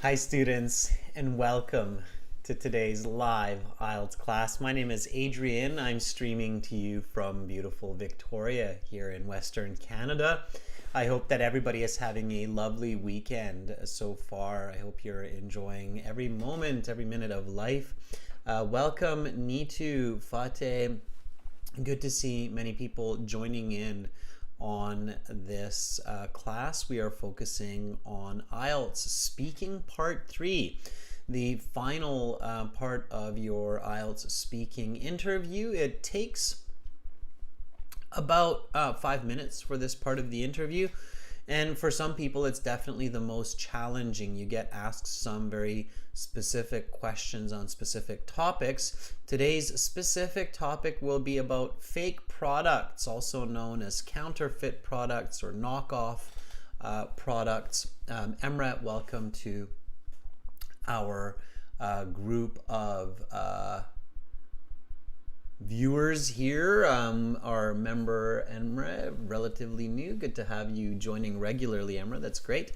Hi students, and welcome to today's live IELTS class. My name is Adrian. I'm streaming to you from beautiful Victoria here in Western Canada. I hope that everybody is having a lovely weekend so far. I hope you're enjoying every moment, every minute of life. Welcome Nitu, Fateh. Good to see many people joining in on this class. We are focusing on IELTS speaking part 3, the final part of your IELTS speaking interview. It takes about 5 minutes for this part of the interview, and for some people it's definitely the most challenging. You get asked some very specific questions on specific topics. Today's specific topic will be about fake products, also known as counterfeit products or knockoff products. Amrit, welcome to our group of viewers here. Our member Amrit, relatively new. Good to have you joining regularly, Amrit. That's great.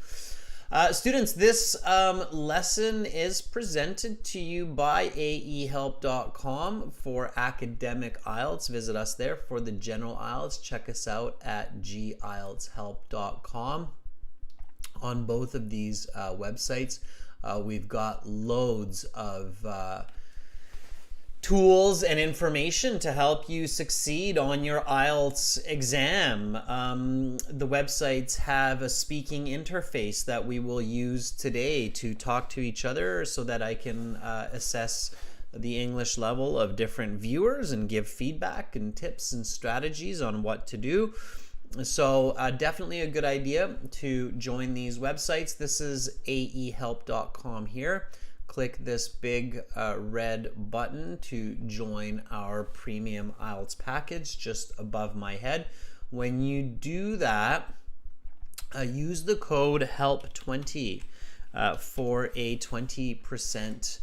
Students, this lesson is presented to you by aehelp.com for academic IELTS. Visit us there. For the general IELTS, check us out at gieltshelp.com. On both of these websites, we've got loads of tools and information to help you succeed on your IELTS exam. The websites have a speaking interface that we will use today to talk to each other so that I can assess the English level of different viewers and give feedback and tips and strategies on what to do. So definitely a good idea to join these websites. This is aehelp.com here. Click this big red button to join our premium IELTS package just above my head. When you do that, use the code HELP20 for a 20%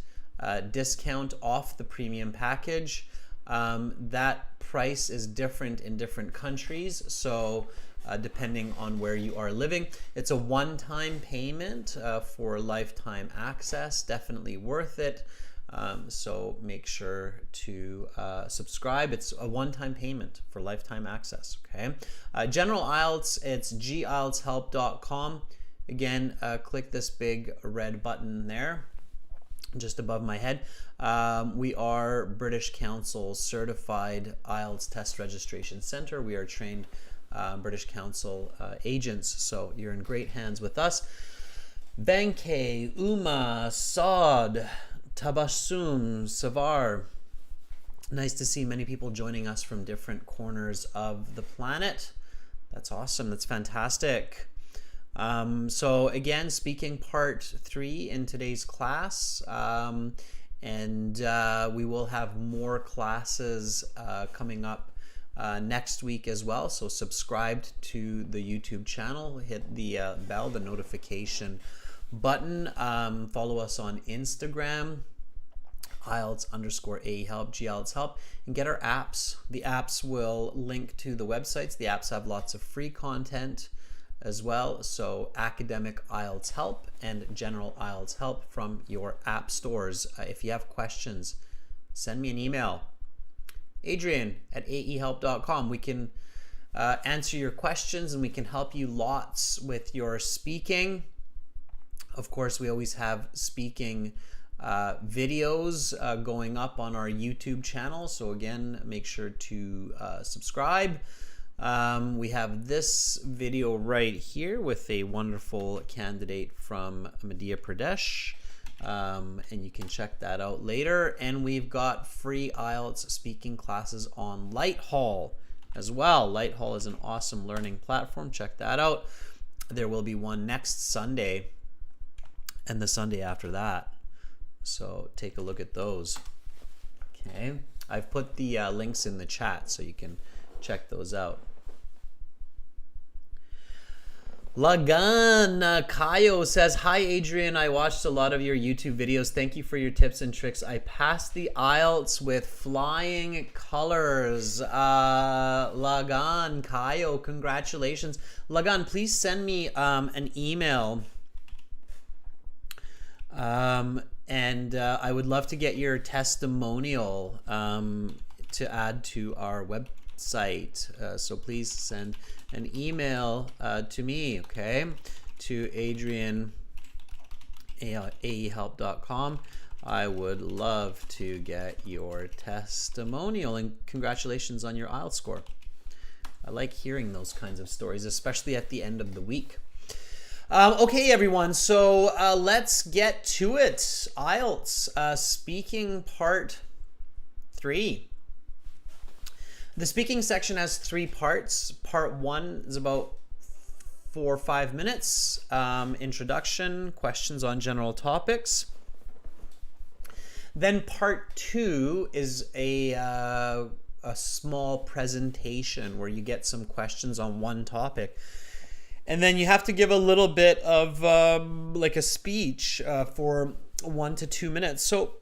discount off the premium package. That price is different in different countries, so depending on where you are living. It's a one-time payment for lifetime access, definitely worth it. So make sure to subscribe. It's a one-time payment for lifetime access, okay? General IELTS, it's gieltshelp.com. Again, click this big red button there just above my head. We are British Council certified IELTS test registration center. We are trained British Council agents, so you're in great hands with us. Banke, Uma, Saad, Tabassum, Savar. Nice to see many people joining us from different corners of the planet. That's awesome. That's fantastic. So again, speaking part 3 in today's class, and we will have more classes coming up next week as well. So subscribe to the YouTube channel, hit the bell, the notification button. Follow us on Instagram, IELTS_AHelp, GIELTS and get our apps. The apps will link to the websites. The apps have lots of free content as well. So academic IELTS help and general IELTS help from your app stores. If you have questions, send me an email. Adrian@aehelp.com. We can answer your questions and we can help you lots with your speaking. Of course, we always have speaking videos going up on our YouTube channel. So again, make sure to subscribe. We have this video right here with a wonderful candidate from Madhya Pradesh. And you can check that out later. And we've got free IELTS speaking classes on Lighthall as well. Lighthall is an awesome learning platform. Check that out. There will be one next Sunday and the Sunday after that. So take a look at those. Okay. I've put the links in the chat so you can check those out. Lagan Kayo says, hi Adrian, I watched a lot of your YouTube videos. Thank you for your tips and tricks. I passed the IELTS with flying colors. Lagan Kayo, congratulations. Lagan, please send me an email And I would love to get your testimonial to add to our website. So please send an email to me, okay, to adrian@aehelp.com. I would love to get your testimonial, and congratulations on your IELTS score. I like hearing those kinds of stories, especially at the end of the week. Okay, everyone, so let's get to it. IELTS speaking part 3. The speaking section has 3 parts. Part 1 is about 4 or 5 minutes. Introduction, questions on general topics. Then part 2 is a small presentation where you get some questions on one topic. And then you have to give a little bit of like a speech for 1 to 2 minutes. So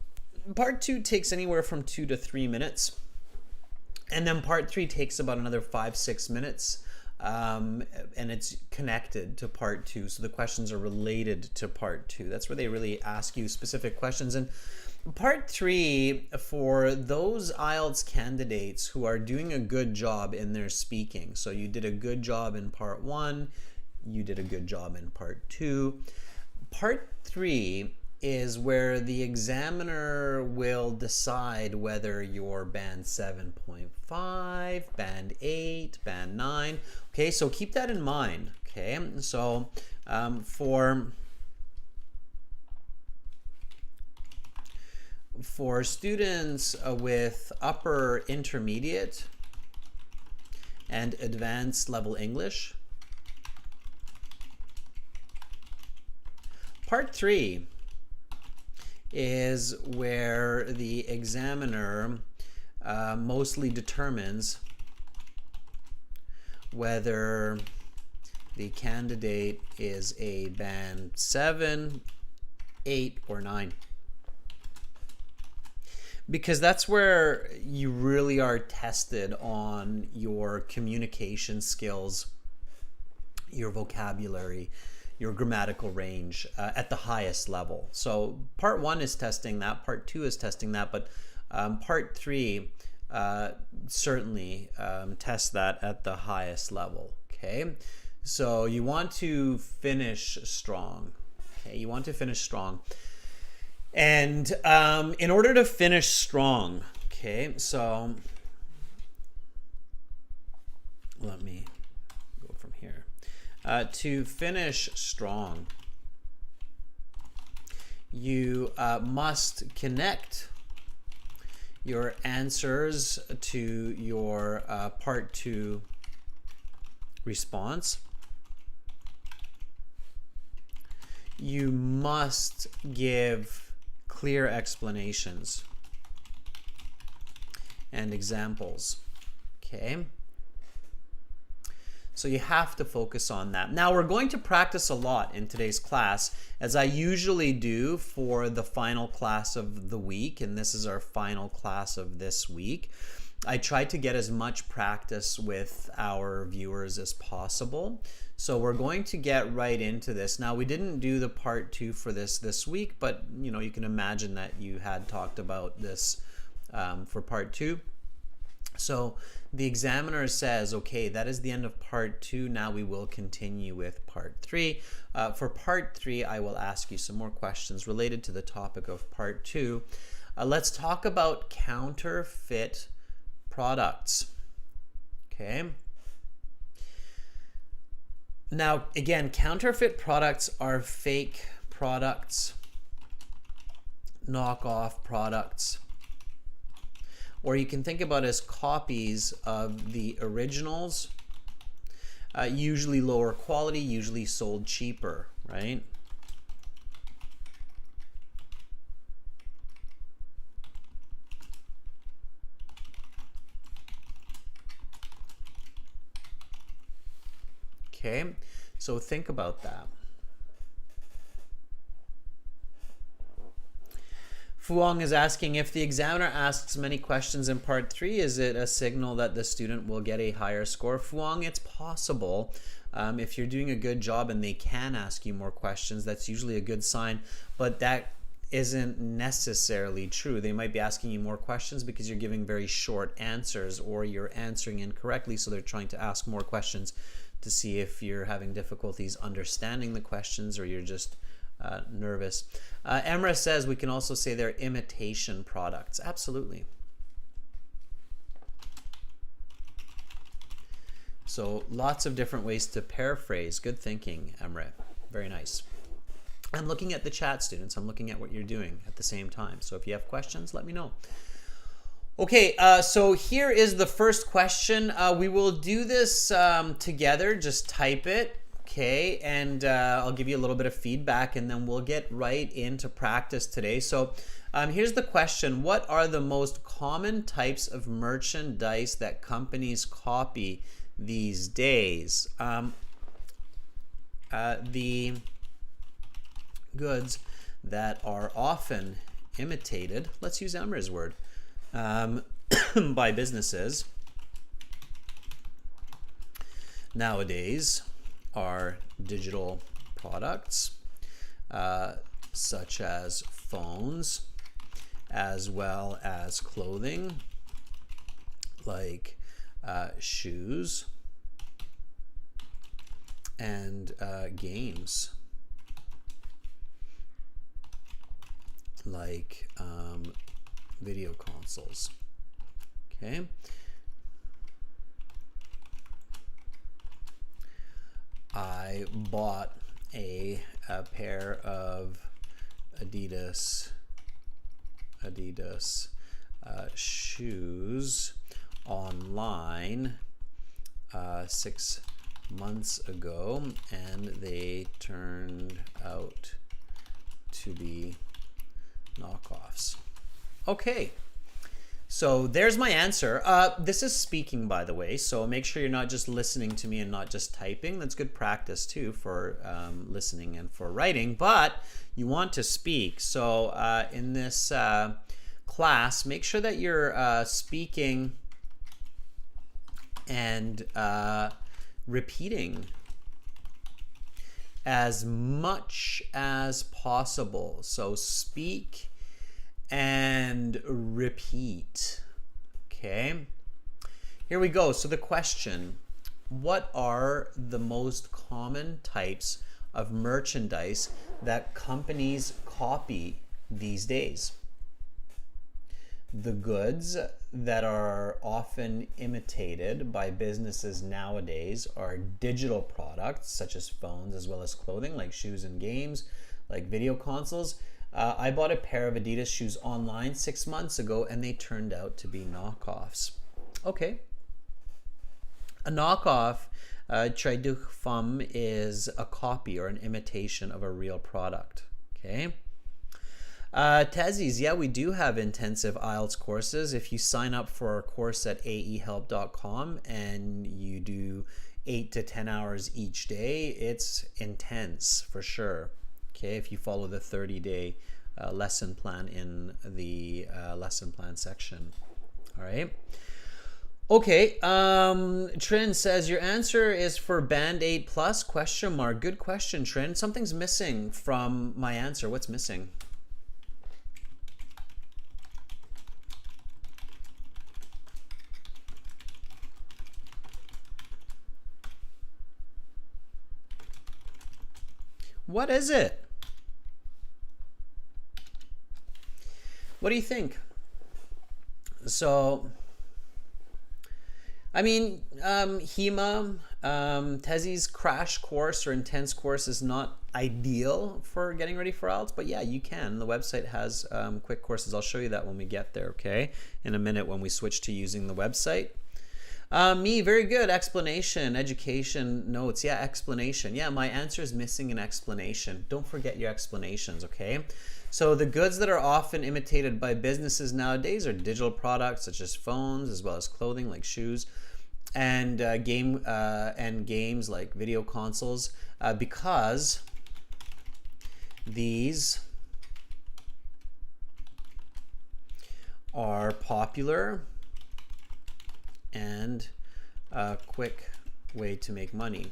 part 2 takes anywhere from 2 to 3 minutes. And then part 3 takes about another 5-6 minutes. And it's connected to part 2. So the questions are related to part 2. That's where they really ask you specific questions. And part 3, for those IELTS candidates who are doing a good job in their speaking. So you did a good job in part 1, you did a good job in part 2. Part 3 is where the examiner will decide whether you're band 7.5, band 8, band 9. Okay, so keep that in mind. Okay, so for students with upper intermediate and advanced level English, part 3 is where the examiner mostly determines whether the candidate is a band 7, 8, or 9. Because that's where you really are tested on your communication skills, your vocabulary, your grammatical range at the highest level. So part 1 is testing that, part 2 is testing that, but part 3 certainly tests that at the highest level. Okay, so you want to finish strong. Okay, you want to finish strong. And in order to finish strong, okay, so let me go from here. To finish strong, you must connect your answers to your part 2 response. You must give clear explanations and examples. Okay, so you have to focus on that. Now we're going to practice a lot in today's class, as I usually do for the final class of the week, and this is our final class of this week. I try to get as much practice with our viewers as possible. So we're going to get right into this. Now, we didn't do the part 2 for this week, but you know, you can imagine that you had talked about this for part 2. So the examiner says, okay, that is the end of part 2. Now we will continue with part 3. For part 3, I will ask you some more questions related to the topic of part 2. Let's talk about counterfeit products. Okay. Now, again, counterfeit products are fake products, knockoff products, or you can think about as copies of the originals, usually lower quality, usually sold cheaper, right? Okay, so think about that. Fuang is asking, if the examiner asks many questions in part 3, is it a signal that the student will get a higher score? Fuang, it's possible. If you're doing a good job and they can ask you more questions, that's usually a good sign. But that isn't necessarily true. They might be asking you more questions because you're giving very short answers, or you're answering incorrectly, so they're trying to ask more questions to see if you're having difficulties understanding the questions, or you're just nervous. Emra says we can also say they're imitation products. Absolutely. So lots of different ways to paraphrase. Good thinking, Amrit. Very nice. I'm looking at the chat, students. I'm looking at what you're doing at the same time. So if you have questions, let me know. Okay, so here is the first question. We will do this together. Just type it, okay? And I'll give you a little bit of feedback, and then we'll get right into practice today. So here's the question. What are the most common types of merchandise that companies copy these days? The goods that are often imitated, let's use Amr's word, by businesses nowadays are digital products, such as phones, as well as clothing like shoes, and games like video consoles. Okay. I bought a pair of Adidas shoes online 6 months ago, and they turned out to be knockoffs. Okay, so there's my answer. This is speaking, by the way, so make sure you're not just listening to me and not just typing. That's good practice too for listening and for writing, but you want to speak. So in this class, make sure that you're speaking and repeating as much as possible. So speak and repeat. Okay, here we go. So the question, what are the most common types of merchandise that companies copy these days? The goods that are often imitated by businesses nowadays are digital products, such as phones, as well as clothing like shoes and games, like video consoles. I bought a pair of Adidas shoes online 6 months ago, and they turned out to be knockoffs. Okay. A knockoff, traduc femme, is a copy or an imitation of a real product. Okay. Tezzies, yeah, we do have intensive IELTS courses. If you sign up for our course at aehelp.com and you do 8 to 10 hours each day, it's intense for sure. Okay, if you follow the 30-day lesson plan in the lesson plan section. All right. Okay, Trin says your answer is for Band 8 Plus, question mark. Good question, Trin. Something's missing from my answer. What's missing? What is it? What do you think? So, I mean, HEMA, Tezzy's crash course or intense course is not ideal for getting ready for IELTS, but yeah, you can. The website has quick courses. I'll show you that when we get there, okay? In a minute when we switch to using the website. Me, very good. Explanation, education, notes. Yeah, explanation. Yeah, my answer is missing an explanation. Don't forget your explanations, okay? So the goods that are often imitated by businesses nowadays are digital products such as phones, as well as clothing like shoes, and games like video consoles, because these are popular and a quick way to make money.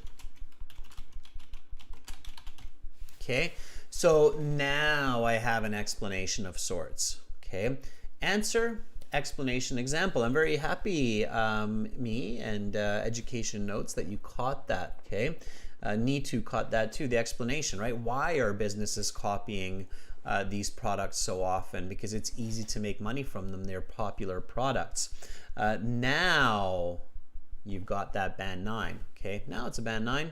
Okay, So now I have an explanation of sorts. Okay, answer, explanation, example. I'm very happy, me and Education Notes, that you caught that. Okay, Nitu caught that too, the explanation, right? Why are businesses copying these products so often? Because it's easy to make money from them. They're popular products. Now you've got that band 9. Okay, now it's a band 9.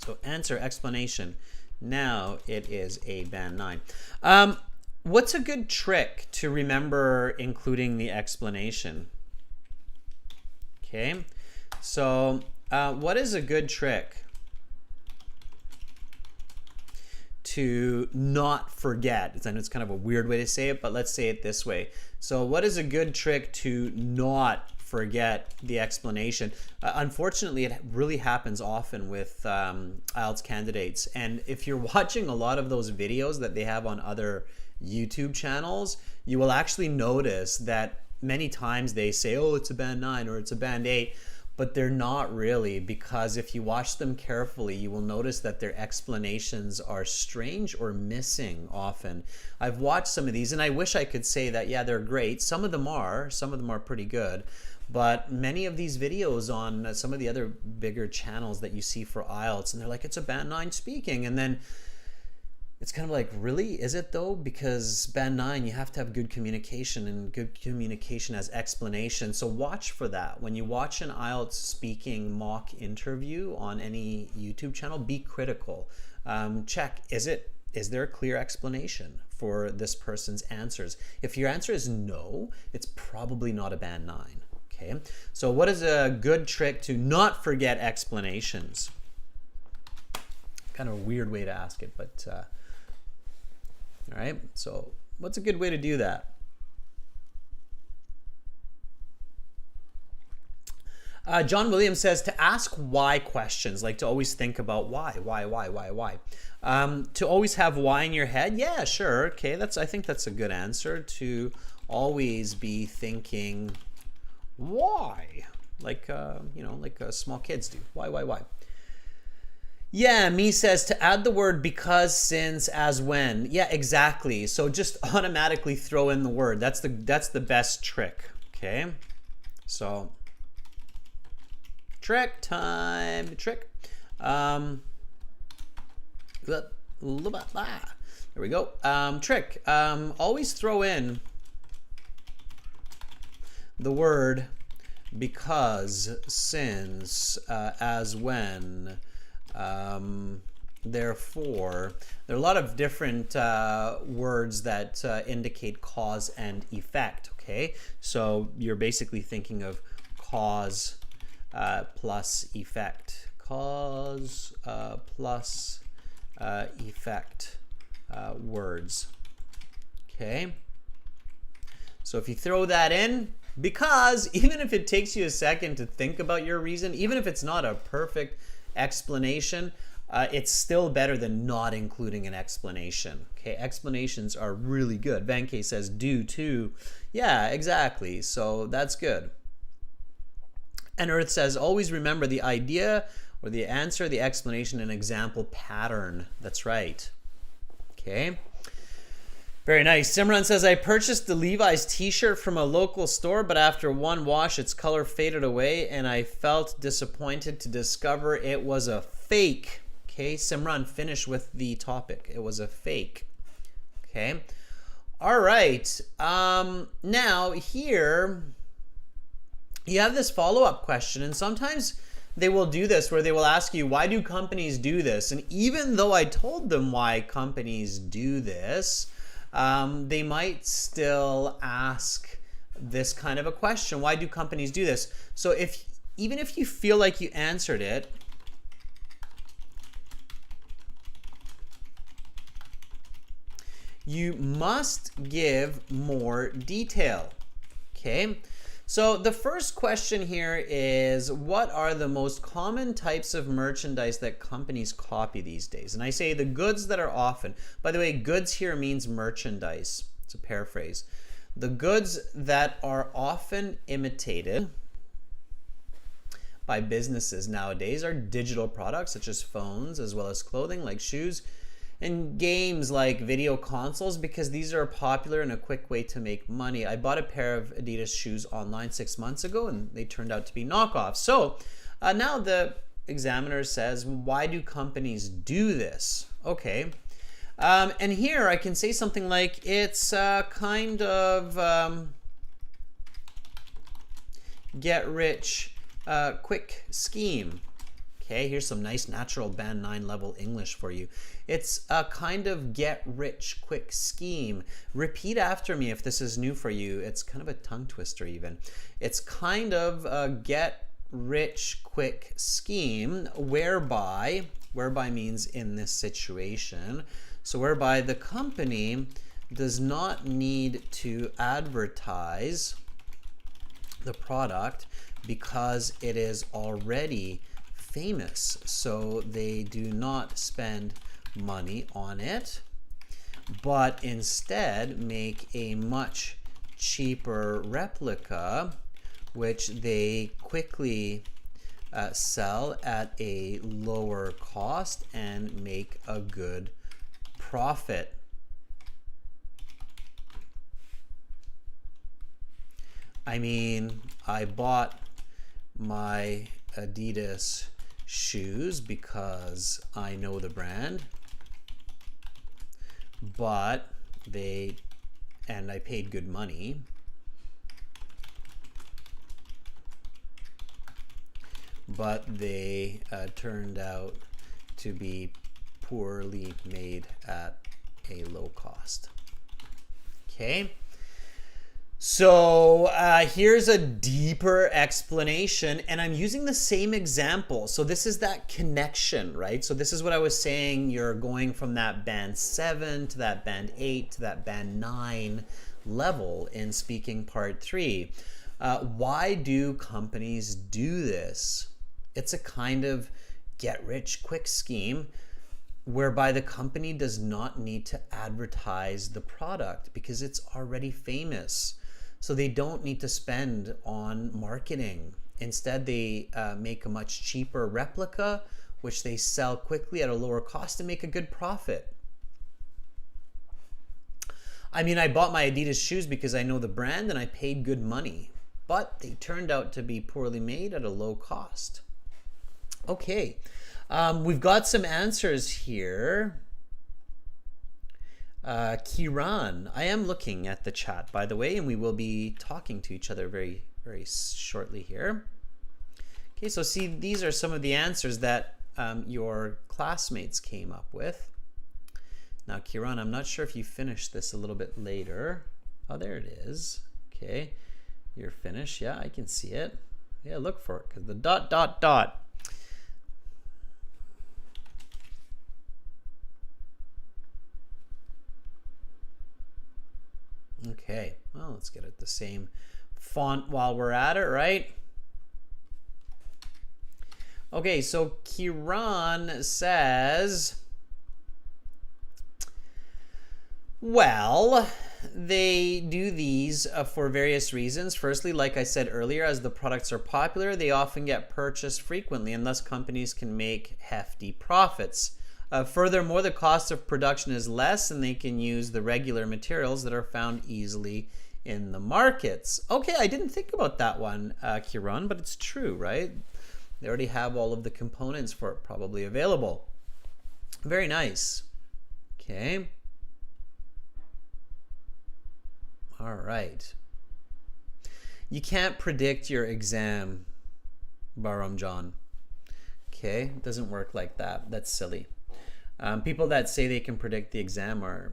So answer, explanation. Now it is a band 9. What's a good trick to remember including the explanation? Okay, so what is a good trick to not forget? I know it's kind of a weird way to say it, but let's say it this way. So what is a good trick to not forget the explanation? Unfortunately, it really happens often with IELTS candidates. And if you're watching a lot of those videos that they have on other YouTube channels, you will actually notice that many times they say, oh, it's a band 9 or it's a band 8. But they're not really, because if you watch them carefully, you will notice that their explanations are strange or missing often. I've watched some of these and I wish I could say that, yeah, they're great. Some of them are pretty good. But many of these videos on some of the other bigger channels that you see for IELTS, and they're like, it's a band 9 speaking. And then it's kind of like, really? Is it though? Because band 9, you have to have good communication, and good communication has explanation. So watch for that. When you watch an IELTS speaking mock interview on any YouTube channel, be critical. Check, is there a clear explanation for this person's answers? If your answer is no, it's probably not a band 9. Okay, so what is a good trick to not forget explanations? Kind of a weird way to ask it, but all right, so what's a good way to do that? John Williams says to ask why questions, like to always think about why. To always have why in your head. Yeah, sure. Okay, I think that's a good answer. To always be thinking why, like like small kids do. Why? Yeah, me says to add the word because, since, as, when. Yeah, exactly. So just automatically throw in the word. That's the best trick. Okay, so trick time. Trick. There we go. Trick. Always throw in the word because, since, as, when, therefore. There are a lot of different words that indicate cause and effect. Okay, so you're basically thinking of cause plus effect. Cause plus effect words. Okay, so if you throw that in, because even if it takes you a second to think about your reason, even if it's not a perfect explanation, it's still better than not including an explanation. Okay, explanations are really good. Vankay says due to. Yeah, exactly. So that's good. And Earth says always remember the idea or the answer, the explanation, and example pattern. That's right. Okay. Very nice. Simran says, I purchased the Levi's t-shirt from a local store, but after one wash, its color faded away, and I felt disappointed to discover it was a fake. Okay, Simran, finish with the topic. It was a fake. Okay. All right. Now, here, you have this follow-up question, and sometimes they will do this where they will ask you, why do companies do this? And even though I told them why companies do this, they might still ask this kind of a question. Why do companies do this? So even if you feel like you answered it, you must give more detail. Okay? So the first question here is, what are the most common types of merchandise that companies copy these days? And I say the goods that are often. By the way, goods here means merchandise. It's a paraphrase. The goods that are often imitated by businesses nowadays are digital products such as phones, as well as clothing like shoes, and games like video consoles, because these are popular and a quick way to make money. I bought a pair of Adidas shoes online 6 months ago and they turned out to be knockoffs. So now the examiner says, why do companies do this? Okay. And here I can say something like it's kind of get rich quick scheme. Okay, here's some nice natural band 9 level English for you. It's a kind of get rich quick scheme. Repeat after me if this is new for you. It's kind of a tongue twister even. It's kind of a get rich quick scheme whereby means in this situation. So whereby the company does not need to advertise the product because it is already famous. So they do not spend money on it, but instead make a much cheaper replica, which they quickly sell at a lower cost and make a good profit. I mean, I bought my Adidas shoes because I know the brand, but I paid good money, but they turned out to be poorly made at a low cost. Okay. So here's a deeper explanation, and I'm using the same example. So this is that connection, right? So this is what I was saying. You're going from that band 7 to that band 8 to that band 9 level in speaking part 3. Why do companies do this? It's a kind of get rich quick scheme whereby the company does not need to advertise the product because it's already famous. So they don't need to spend on marketing. Instead, they make a much cheaper replica, which they sell quickly at a lower cost and make a good profit. I mean, I bought my Adidas shoes because I know the brand and I paid good money, but they turned out to be poorly made at a low cost. Okay, we've got some answers here. Kiran, I am looking at the chat, by the way, and we will be talking to each other very, very shortly here. Okay, so see, these are some of the answers that your classmates came up with. Now, Kiran, I'm not sure if you finished this a little bit later. Oh, there it is. Okay, you're finished. Yeah, I can see it. Yeah, look for it, because the ... Okay, well, let's get it the same font while we're at it, right? Okay, so Kiran says, well, they do these for various reasons. Firstly, like I said earlier, as the products are popular, they often get purchased frequently, and thus companies can make hefty profits. Furthermore, the cost of production is less and they can use the regular materials that are found easily in the markets. Okay, I didn't think about that one, Kiran, but it's true, right? They already have all of the components for it probably available. Very nice. Okay. All right. You can't predict your exam, Baram John. Okay, it doesn't work like that. That's silly. People that say they can predict the exam are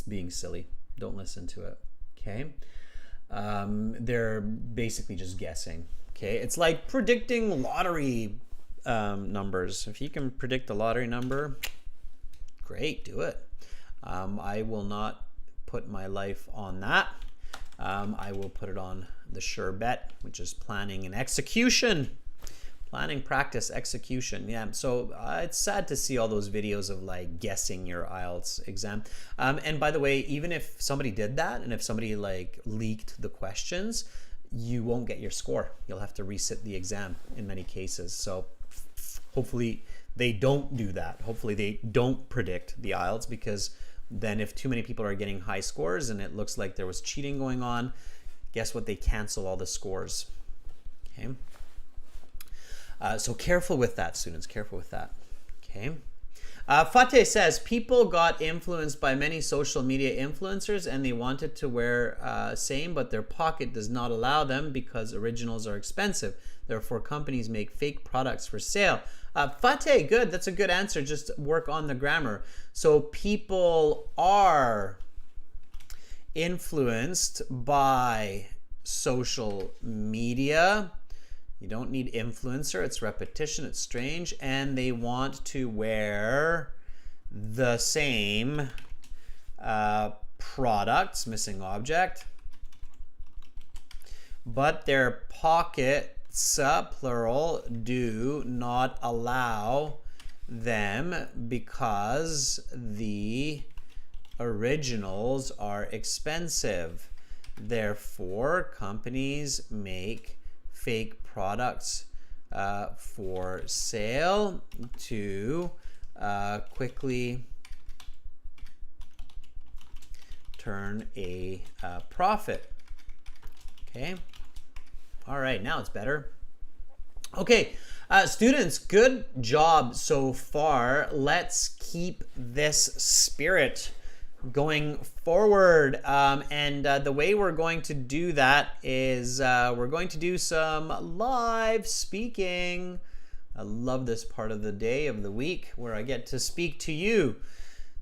being silly. Don't listen to it. Okay, they're basically just guessing. Okay, it's like predicting lottery numbers. If you can predict a lottery number, great, do it. I will not put my life on that. I will put it on the sure bet, which is planning and execution. Planning, practice, execution. Yeah, so it's sad to see all those videos of like guessing your IELTS exam. And by the way, even if somebody did that and if somebody like leaked the questions, you won't get your score. You'll have to resit the exam in many cases. So hopefully they don't do that. Hopefully they don't predict the IELTS, because then if too many people are getting high scores and it looks like there was cheating going on, guess what? They cancel all the scores. Okay. So careful with that, students. Careful with that. Okay. Fateh says, people got influenced by many social media influencers and they wanted to wear same, but their pocket does not allow them because originals are expensive. Therefore, companies make fake products for sale. Fateh, good. That's a good answer. Just work on the grammar. So people are influenced by social media. You don't need influencer. It's repetition. It's strange. And they want to wear the same products, missing object, but their pockets, plural, do not allow them because the originals are expensive. Therefore, companies make fake products for sale to quickly turn a profit. Okay. All right, now it's better. Okay, students, good job so far. Let's keep this spirit going forward, and the way we're going to do that is we're going to do some live speaking. I love this part of the day, of the week, where I get to speak to you,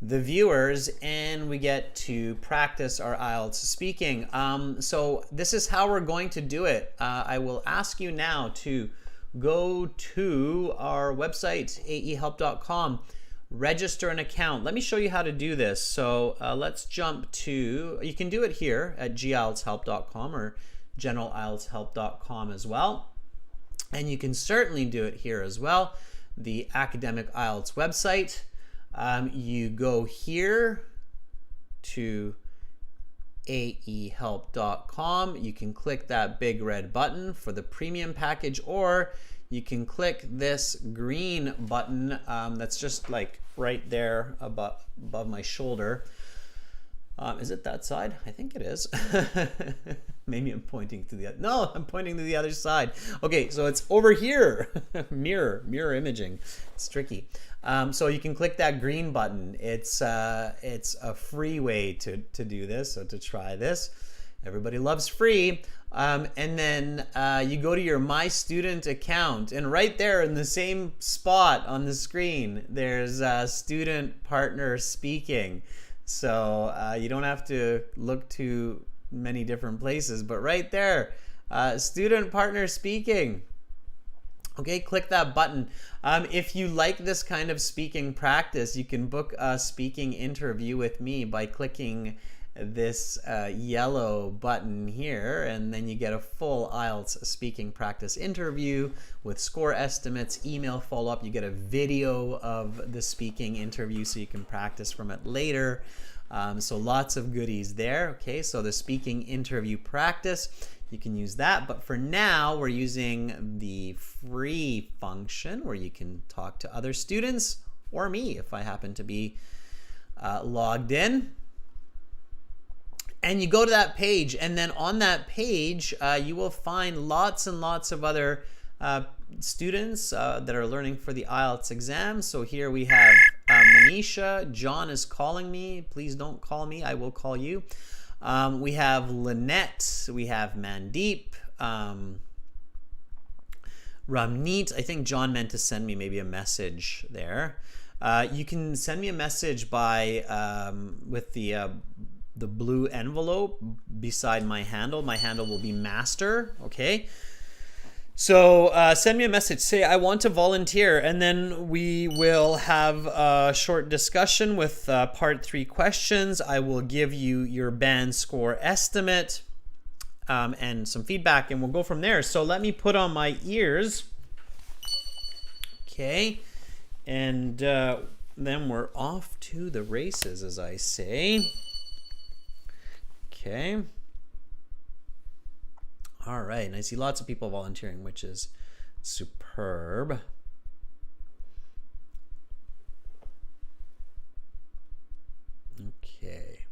the viewers, and we get to practice our IELTS speaking. So this is how we're going to do it. I will ask you now to go to our website, aehelp.com, register an account. Let me show you how to do this. So let's jump to, you can do it here at gieltshelp.com or generalieltshelp.com as well. And you can certainly do it here as well, the Academic IELTS website. You go here to aehelp.com. You can click that big red button for the premium package, or you can click this green button that's just like right there above my shoulder. Is it that side? I think it is. Maybe I'm pointing to the other. No, I'm pointing to the other side. Okay, so it's over here. mirror imaging. It's tricky. So you can click that green button. It's a free way to do this. So to try this, everybody loves free. And then you go to your My Student account, and right there in the same spot on the screen, there's Student Partner Speaking. So you don't have to look to many different places, but right there, Student Partner Speaking. Okay, click that button. If you like this kind of speaking practice, you can book a speaking interview with me by clicking this yellow button here, and then you get a full IELTS speaking practice interview with score estimates, email follow-up. You get a video of the speaking interview so you can practice from it later. So lots of goodies there. Okay, so the speaking interview practice, you can use that, but for now we're using the free function where you can talk to other students or me if I happen to be logged in. And you go to that page, and then on that page you will find lots and lots of other students that are learning for the IELTS exam. So here we have Manisha. John is calling me. Please don't call me. I will call you. We have Lynette. We have Mandeep. Ramneet. I think John meant to send me maybe a message there. You can send me a message by with the blue envelope beside my handle. My handle will be master. Okay. So send me a message, say I want to volunteer, and then we will have a short discussion with part 3 questions. I will give you your band score estimate and some feedback, and we'll go from there. So let me put on my ears. Okay, and then we're off to the races, as I say. Okay. All right. And I see lots of people volunteering, which is superb. Okay.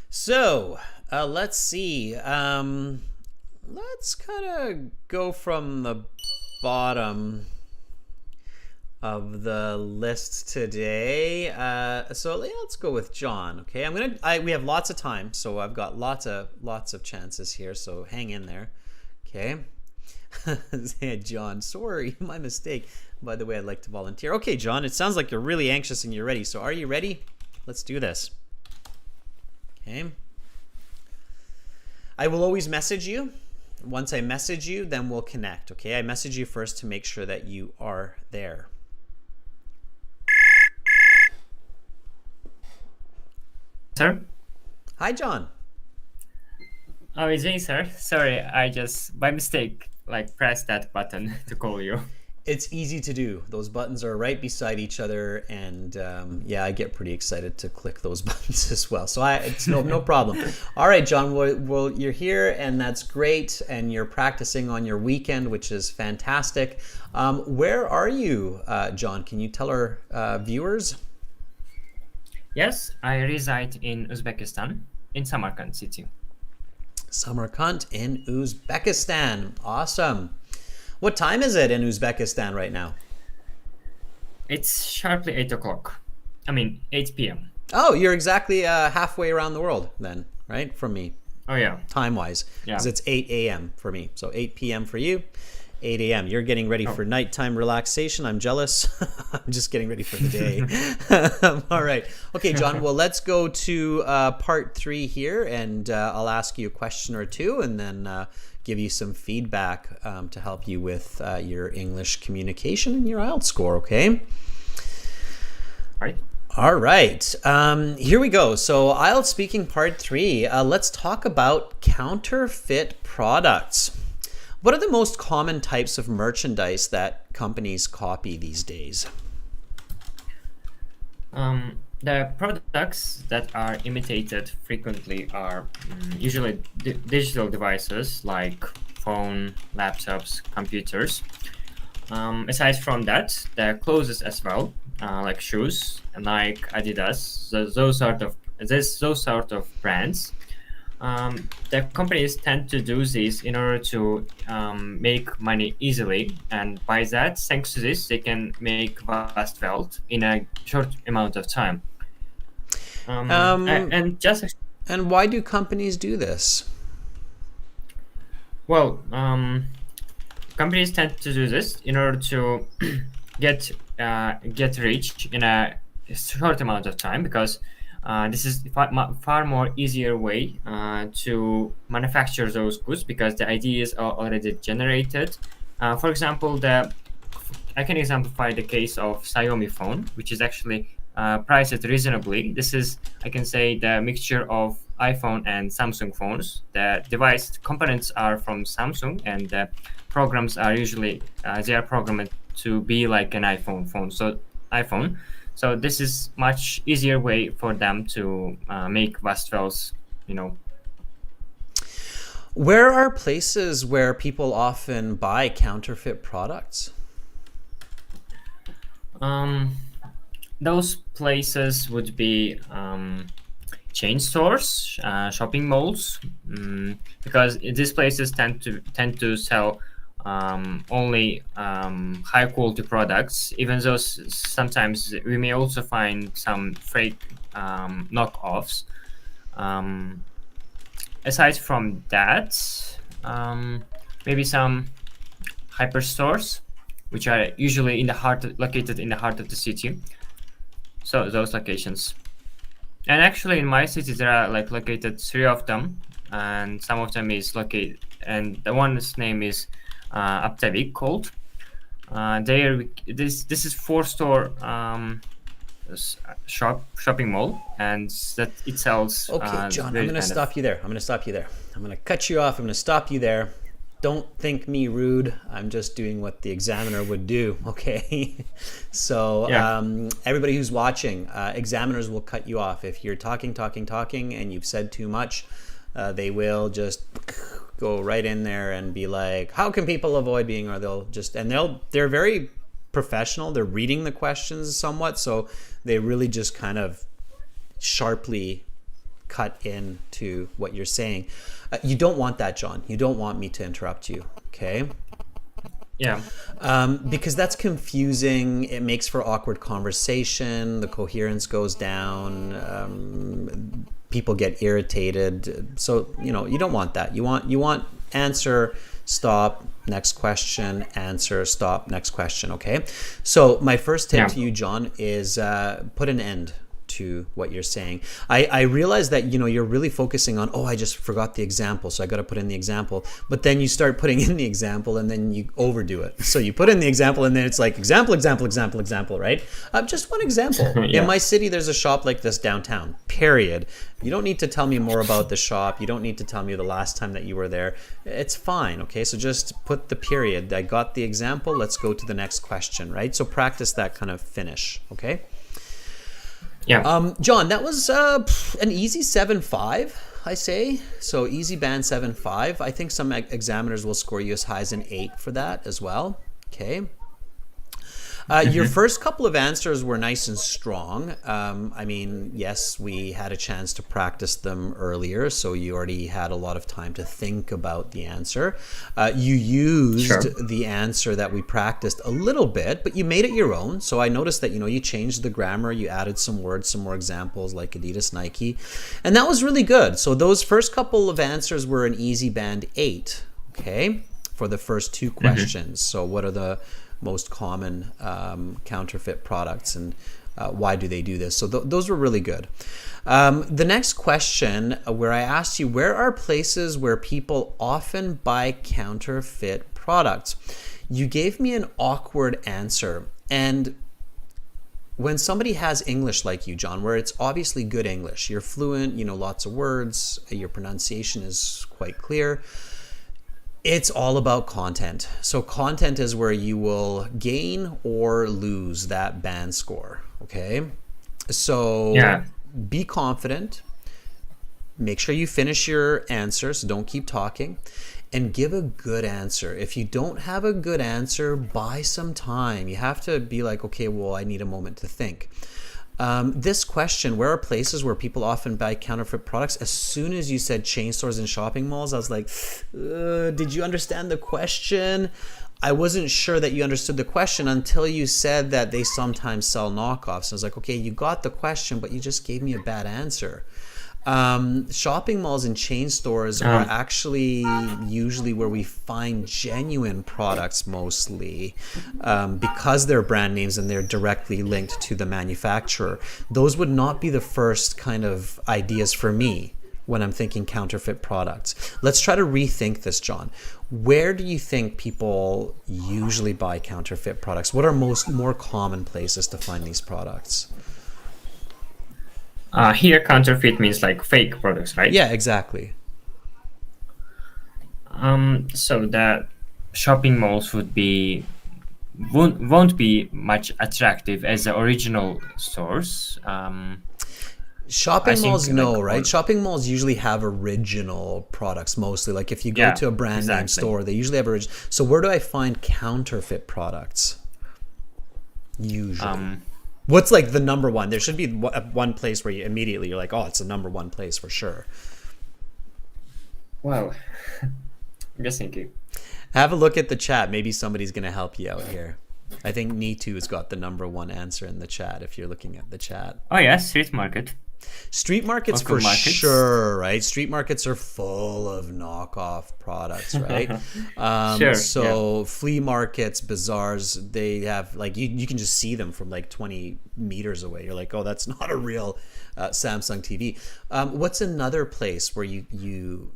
So let's see. Let's kind of go from the bottom of the list today. So let's go with John. Okay, we have lots of time, so I've got lots of chances here. So hang in there. Okay. John, sorry, my mistake. By the way, I'd like to volunteer. Okay, John, it sounds like you're really anxious and you're ready. So are you ready? Let's do this. Okay. I will always message you. Once I message you, then we'll connect. Okay, I message you first to make sure that you are there. Sir? Hi, John. Oh, it's me, sir. Sorry, I just by mistake pressed that button to call you. It's easy to do. Those buttons are right beside each other, and yeah, I get pretty excited to click those buttons as well. So it's no problem. All right, John. Well, you're here, and that's great, and you're practicing on your weekend, which is fantastic. Where are you, John? Can you tell our viewers? Yes, I reside in Uzbekistan, in Samarkand city. Samarkand in Uzbekistan. Awesome. What time is it in Uzbekistan right now? It's sharply 8 o'clock. I mean, 8 p.m. Oh, you're exactly halfway around the world then, right? From me. Oh, yeah. Time-wise. Because it's 8 a.m. for me. So 8 p.m. for you, 8 a.m. You're getting ready for nighttime relaxation. I'm jealous. I'm just getting ready for the day. All right. Okay, John. Well, let's go to part 3 here, and I'll ask you a question or two, and then give you some feedback to help you with your English communication and your IELTS score, okay? Right. All right. Here we go. So IELTS speaking part 3. Let's talk about counterfeit products. What are the most common types of merchandise that companies copy these days? The products that are imitated frequently are usually digital devices like phone, laptops, computers. Aside from that, the clothes as well, like shoes, like Adidas, those sort of brands. The companies tend to do this in order to make money easily, and by that, thanks to this, they can make vast wealth in a short amount of time. And why do companies do this? Well, companies tend to do this in order to get rich in a short amount of time, because this is far more easier way to manufacture those goods, because the ideas are already generated. For example, I can exemplify the case of Xiaomi phone, which is actually priced reasonably. This is, I can say, the mixture of iPhone and Samsung phones. The device components are from Samsung, and the programs are usually they are programmed to be like an iPhone phone. So this is much easier way for them to make vast wealth, Where are places where people often buy counterfeit products? Those places would be chain stores, shopping malls, because these places tend to sell only high quality products, even though sometimes we may also find some fake knockoffs. Aside from that, maybe some hyperstores, which are usually located in the heart of the city. So those locations. And actually in my city there are located 3 of them, and some of them is located, and the one's name is Aptavik called. This is 4-store shopping mall, and that it sells. Okay, John, I'm going to stop you there. I'm going to cut you off. I'm going to stop you there. Don't think me rude. I'm just doing what the examiner would do, okay? So everybody who's watching, examiners will cut you off. If you're talking, and you've said too much, they will just go right in there and be like, how can people avoid being, or they're very professional. They're reading the questions somewhat, so they really just kind of sharply cut into what you're saying. You don't want that, John. You don't want me to interrupt you, okay? Yeah. Because that's confusing. It makes for awkward conversation. The coherence goes down. People get irritated. So, you don't want that. You want answer, stop, next question, answer, stop, next question, okay? So my first tip to you, John, is put an end to what you're saying. I realize that you're really focusing on, I just forgot the example, so I got to put in the example. But then you start putting in the example and then you overdo it. So you put in the example and then it's like example, right? Just one example. In my city, there's a shop like this downtown, period. You don't need to tell me more about the shop. You don't need to tell me the last time that you were there. It's fine, okay? So just put the period. I got the example. Let's go to the next question, right? So practice that kind of finish, okay? Yeah. John, that was an easy 7.5, I say. So easy band 7.5. I think some examiners will score you as high as an 8 for that as well. Okay. Your first couple of answers were nice and strong. I mean, yes, we had a chance to practice them earlier, so you already had a lot of time to think about the answer. You used the answer that we practiced a little bit, but you made it your own. So I noticed that, you changed the grammar, you added some words, some more examples like Adidas, Nike, and that was really good. So those first couple of answers were an easy band 8, okay, for the first two questions. So what are the most common counterfeit products, and why do they do this? So those were really good. The next question, where I asked you, where are places where people often buy counterfeit products? You gave me an awkward answer. And when somebody has English like you, John, where it's obviously good English, you're fluent, lots of words, your pronunciation is quite clear, it's all about content. So content is where you will gain or lose that band score, okay? So be confident. Make sure you finish your answer, so don't keep talking, and give a good answer. If you don't have a good answer, buy some time. You have to be like, okay, well, I need a moment to think. This question, where are places where people often buy counterfeit products? As soon as you said chain stores and shopping malls, I was like, did you understand the question? I wasn't sure that you understood the question until you said that they sometimes sell knockoffs. I was like, okay, you got the question, but you just gave me a bad answer. Shopping malls and chain stores are actually usually where we find genuine products mostly, because they're brand names and they're directly linked to the manufacturer. Those would not be the first kind of ideas for me when I'm thinking counterfeit products. Let's try to rethink this, John. Where do you think people usually buy counterfeit products? What are more common places to find these products? Here, counterfeit means like fake products, right? Yeah, exactly. So the shopping malls won't be much attractive as the original stores. Shopping malls, no, right? Shopping malls usually have original products mostly. Like if you go to a brand name store, they usually have original. So where do I find counterfeit products? Usually. What's like the number one? There should be one place where you're like, oh, it's the number one place for sure. Well, I'm just thinking. Have a look at the chat. Maybe somebody's going to help you out here. I think Nitu has got the number one answer in the chat if you're looking at the chat. Oh, yeah, street market. Street markets for sure, right? Street markets are full of knockoff products, right? Flea markets, bazaars, they have like you can just see them from like 20 meters away. You're like, oh, that's not a real Samsung TV. What's another place where you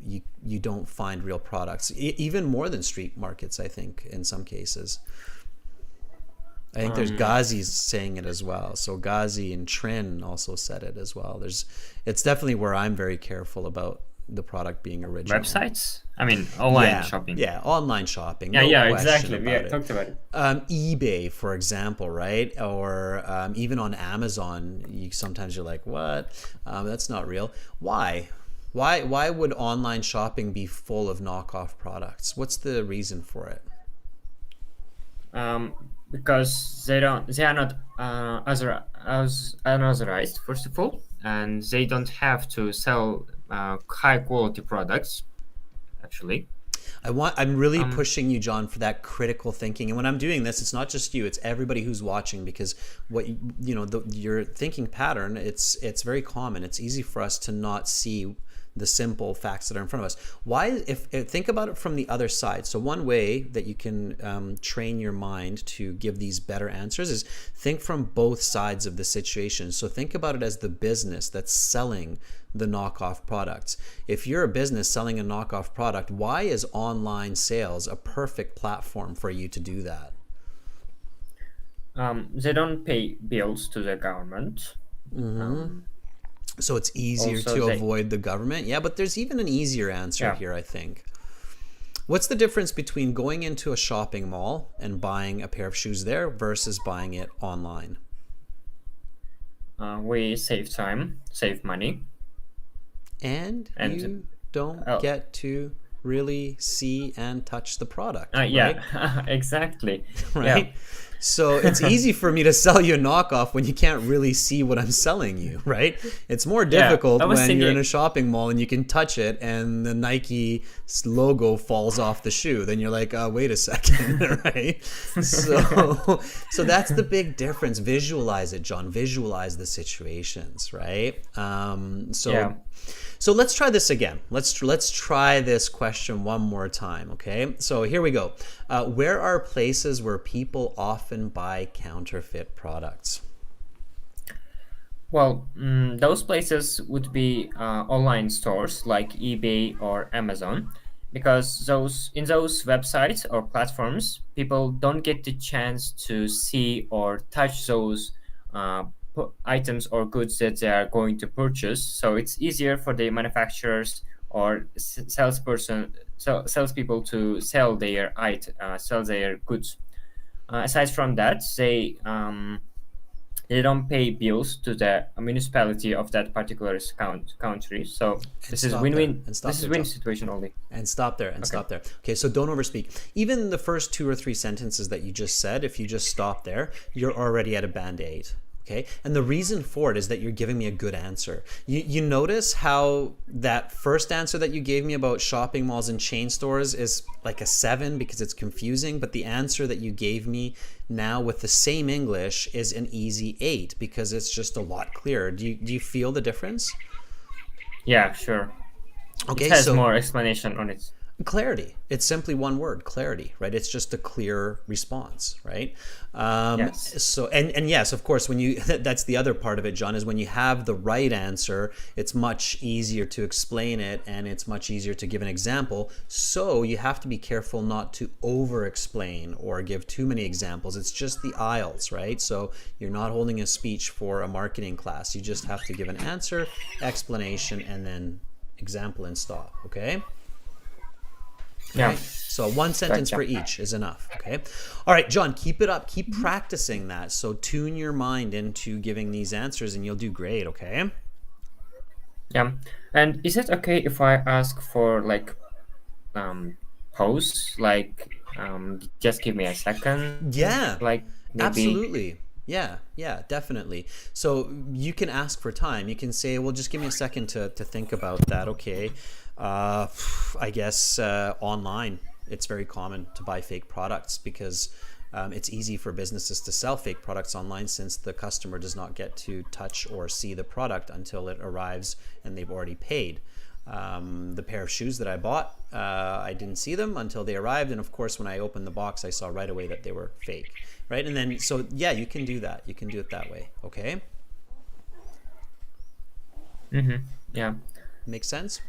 don't find real products? Even more than street markets, I think, in some cases. I think there's Ghazi's saying it as well. So Ghazi and Trin also said it as well. It's definitely where I'm very careful about the product being original. Websites? I mean, online shopping. Yeah, online shopping. Exactly. We talked about it. eBay, for example, right? Or even on Amazon, sometimes you're like, what? That's not real. Why Why would online shopping be full of knockoff products? What's the reason for it? Because they are not as unauthorized, first of all, and they don't have to sell high quality products actually. I'm really um, pushing you, John, for that critical thinking. And when I'm doing this, it's not just you; it's everybody who's watching. Because your thinking pattern, it's very common. It's easy for us to not see the simple facts that are in front of us. Why? If think about it from the other side. So one way that you can train your mind to give these better answers is think from both sides of the situation. So think about it as the business that's selling the knockoff products. If you're a business selling a knockoff product, why is online sales a perfect platform for you to do that? they don't pay bills to the government. So it's easier Also, to avoid the government. Yeah, but there's even an easier answer here, I think. What's the difference between going into a shopping mall and buying a pair of shoes there versus buying it online? We save time, save money, And you don't get to really see and touch the product, yeah, right? exactly. Right? Yeah. So it's easy for me to sell you a knockoff when you can't really see what I'm selling you, right? It's more difficult when you're in a shopping mall and you can touch it and the Nike logo falls off the shoe. Then you're like, wait a second, right? So that's the big difference. Visualize it, John. Visualize the situations, right? So let's try this again. Let's try this question one more time, okay? So here we go. Where are places where people often buy counterfeit products? Well, those places would be online stores like eBay or Amazon, because in those websites or platforms, people don't get the chance to see or touch those items or goods that they are going to purchase. So it's easier for the manufacturers or salespeople to sell their goods. Aside from that, they don't pay bills to the municipality of that particular country. So this is win-win. This is win situation only. And stop there. Stop there. Okay, so don't overspeak. Even the first 2 or 3 sentences that you just said, if you just stop there, you're already at a band aid. Okay, and the reason for it is that you're giving me a good answer. You notice how that first answer that you gave me about shopping malls and chain stores is like a 7 because it's confusing, but the answer that you gave me now with the same English is an easy 8 because it's just a lot clearer. Do you feel the difference? Yeah, sure. Okay, it has more explanation on it. Clarity. It's simply one word, clarity, right? It's just a clear response, right? Yes. So, and yes, of course, when you, that's the other part of it, John, is when you have the right answer, it's much easier to explain it and it's much easier to give an example. So you have to be careful not to over-explain or give too many examples. It's just the IELTS, right? So you're not holding a speech for a marketing class. You just have to give an answer, explanation, and then example and stop, okay? Yeah. Right? So one sentence for each is enough. Okay. All right, John, keep it up. Keep practicing that. So tune your mind into giving these answers and you'll do great. Okay. Yeah. And is it okay if I ask for like pause? Like just give me a second. Yeah. Like maybe. Absolutely. Yeah, definitely. So you can ask for time. You can say, well, just give me a second to think about that. Okay. I guess online, it's very common to buy fake products because it's easy for businesses to sell fake products online since the customer does not get to touch or see the product until it arrives and they've already paid. The pair of shoes that I bought, I didn't see them until they arrived. And of course, when I opened the box, I saw right away that they were fake. Right? And then, so yeah, you can do that. You can do it that way. Okay? Mm-hmm. Yeah. Makes sense?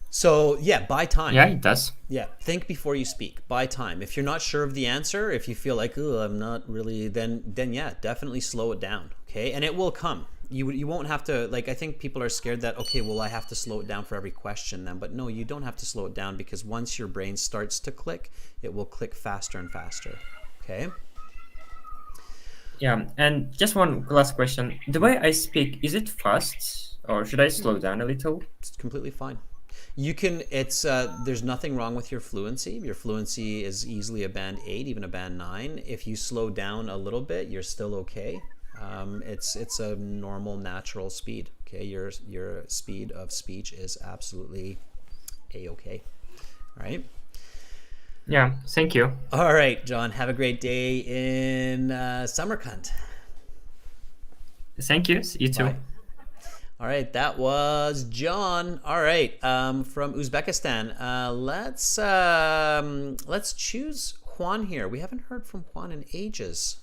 So yeah, buy time. Yeah, it does. Yeah, think before you speak. Buy time. If you're not sure of the answer, if you feel like, oh, I'm not really, then yeah, definitely slow it down. Okay, and it will come. You won't have to, like, I think people are scared that, okay, well, I have to slow it down for every question then. But no, you don't have to slow it down because once your brain starts to click, it will click faster and faster. Okay. Yeah, and just one last question. The way I speak, is it fast Or should I slow down a little? It's completely fine. You can. It's there's nothing wrong with your fluency. Your fluency is easily a band 8, even a band 9. If you slow down a little bit, you're still okay. It's a normal, natural speed. Okay, your speed of speech is absolutely a-okay. All right. Yeah, thank you. All right, John. Have a great day in Samarkand. Thank you. You too. Bye. All right, that was John. All right, from Uzbekistan. Let's choose Juan here. We haven't heard from Juan in ages.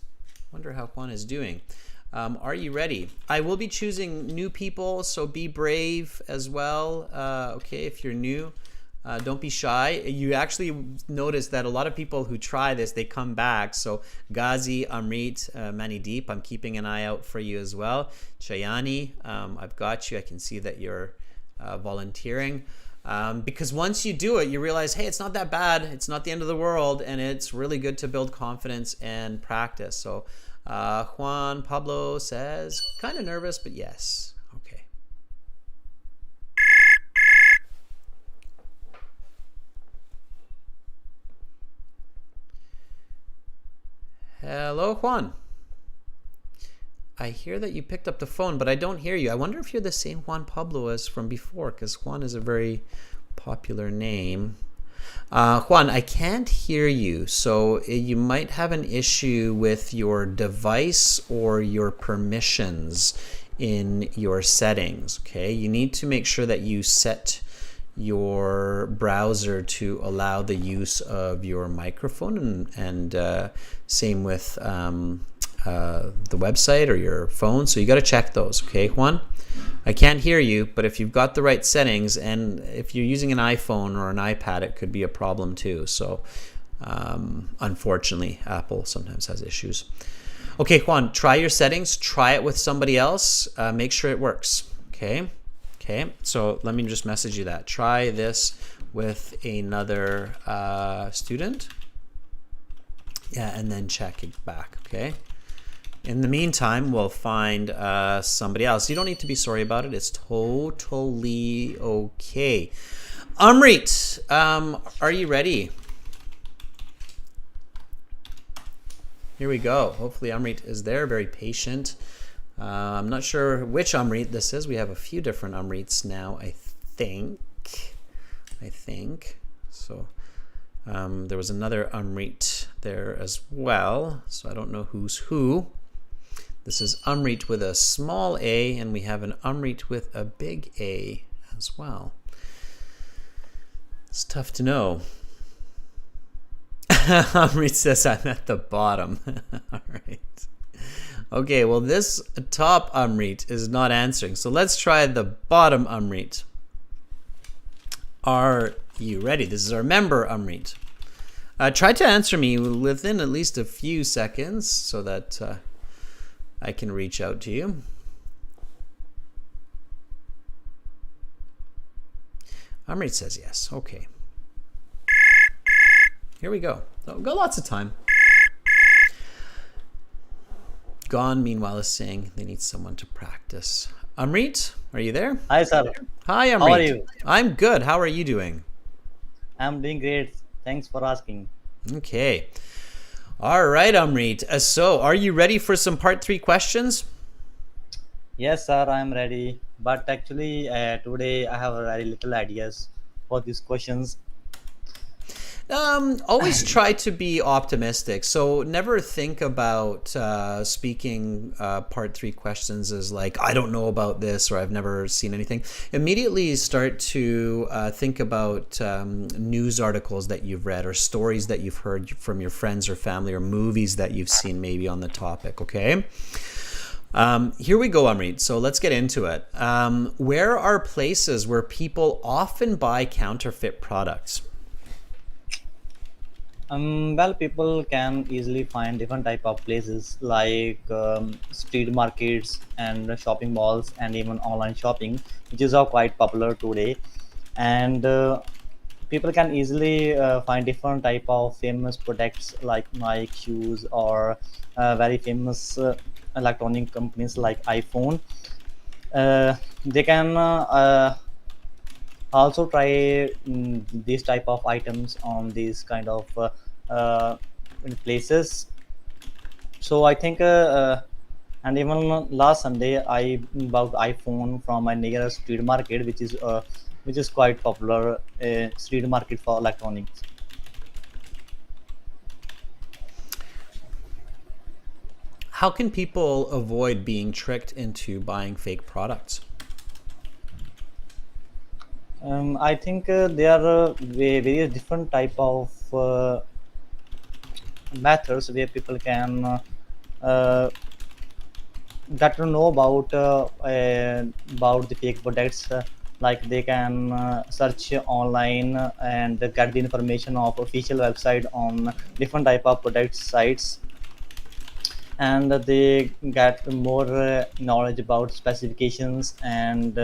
Wonder how Juan is doing. Are you ready? I will be choosing new people, so be brave as well. Okay, if you're new. Don't be shy. You actually notice that a lot of people who try this, they come back. So Ghazi, Amrit, Mandeep, I'm keeping an eye out for you as well. Chayani, I've got you. I can see that you're volunteering. Because once you do it, you realize, hey, it's not that bad. It's not the end of the world. And it's really good to build confidence and practice. So Juan Pablo says, kind of nervous, but yes. Okay. Hello, Juan. I hear that you picked up the phone, but I don't hear you. I wonder if you're the same Juan Pablo as from before, because Juan is a very popular name. Juan, I can't hear you, so you might have an issue with your device or your permissions in your settings, okay? You need to make sure that you set your browser to allow the use of your microphone and same with the website or your phone. So you got to check those, okay, Juan? I can't hear you, but if you've got the right settings, and if you're using an iPhone or an iPad, it could be a problem too. So unfortunately, Apple sometimes has issues. Okay, Juan, try your settings. Try it with somebody else. Make sure it works, okay? Okay, so let me just message you that. Try this with another student. Yeah, and then check it back, okay? In the meantime, we'll find somebody else. You don't need to be sorry about it. It's totally okay. Amrit, are you ready? Here we go. Hopefully Amrit is there, very patient. I'm not sure which Amrit this is. We have a few different Amrits now, I think. So there was another Amrit there as well. So I don't know who's who. This is Amrit with a small a, and we have an Amrit with a big A as well. It's tough to know. Amrit says I'm at the bottom. All right. Okay, well, this top Amrit is not answering. So let's try the bottom Amrit. Are you ready? This is our member Amrit. Try to answer me within at least a few seconds so that I can reach out to you. Amrit says yes. Okay. Here we go. Oh, we've got lots of time. Gone, meanwhile, is saying they need someone to practice. Amrit, are you there? Hi, sir. Hi, Amrit. How are you? I'm good. How are you doing? I'm doing great. Thanks for asking. Okay. All right, Amrit. So, are you ready for some part 3 questions? Yes, sir, I'm ready. But actually, today I have very little ideas for these questions. Always try to be optimistic. So never think about speaking part 3 questions as like, I don't know about this or I've never seen anything. Immediately start to think about news articles that you've read or stories that you've heard from your friends or family or movies that you've seen maybe on the topic, okay? Here we go, Amrit. So let's get into it. Where are places where people often buy counterfeit products? Well, people can easily find different type of places like street markets and shopping malls and even online shopping, which is quite popular today. And people can easily find different type of famous products like Nike shoes or very famous electronic companies like iPhone. they can also try these type of items on these kind of uh, places. So I think and even last Sunday I bought iPhone from my nearest street market, which is quite popular street market for electronics. How can people avoid being tricked into buying fake products? I think there are various different type of methods where people can uh, get to know about the fake products. Like they can search online and get the information of official website on different type of product sites, and they get more knowledge about specifications and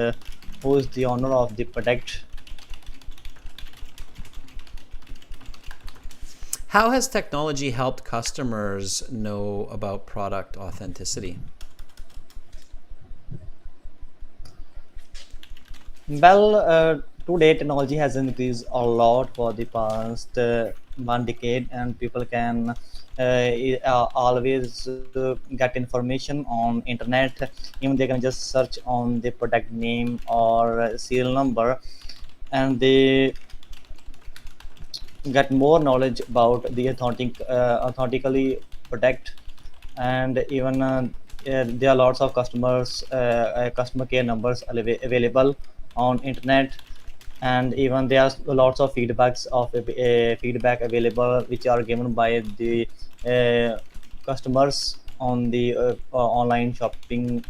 who is the owner of the product. How has technology helped customers know about product authenticity? Well, today technology has increased a lot for the past 1 decade, and people can always get information on internet. Even they can just search on the product name or serial number, and they get more knowledge about the authentically product. And even there are lots of customer care numbers available on internet, and even there are lots of feedback available which are given by the customers on the online shopping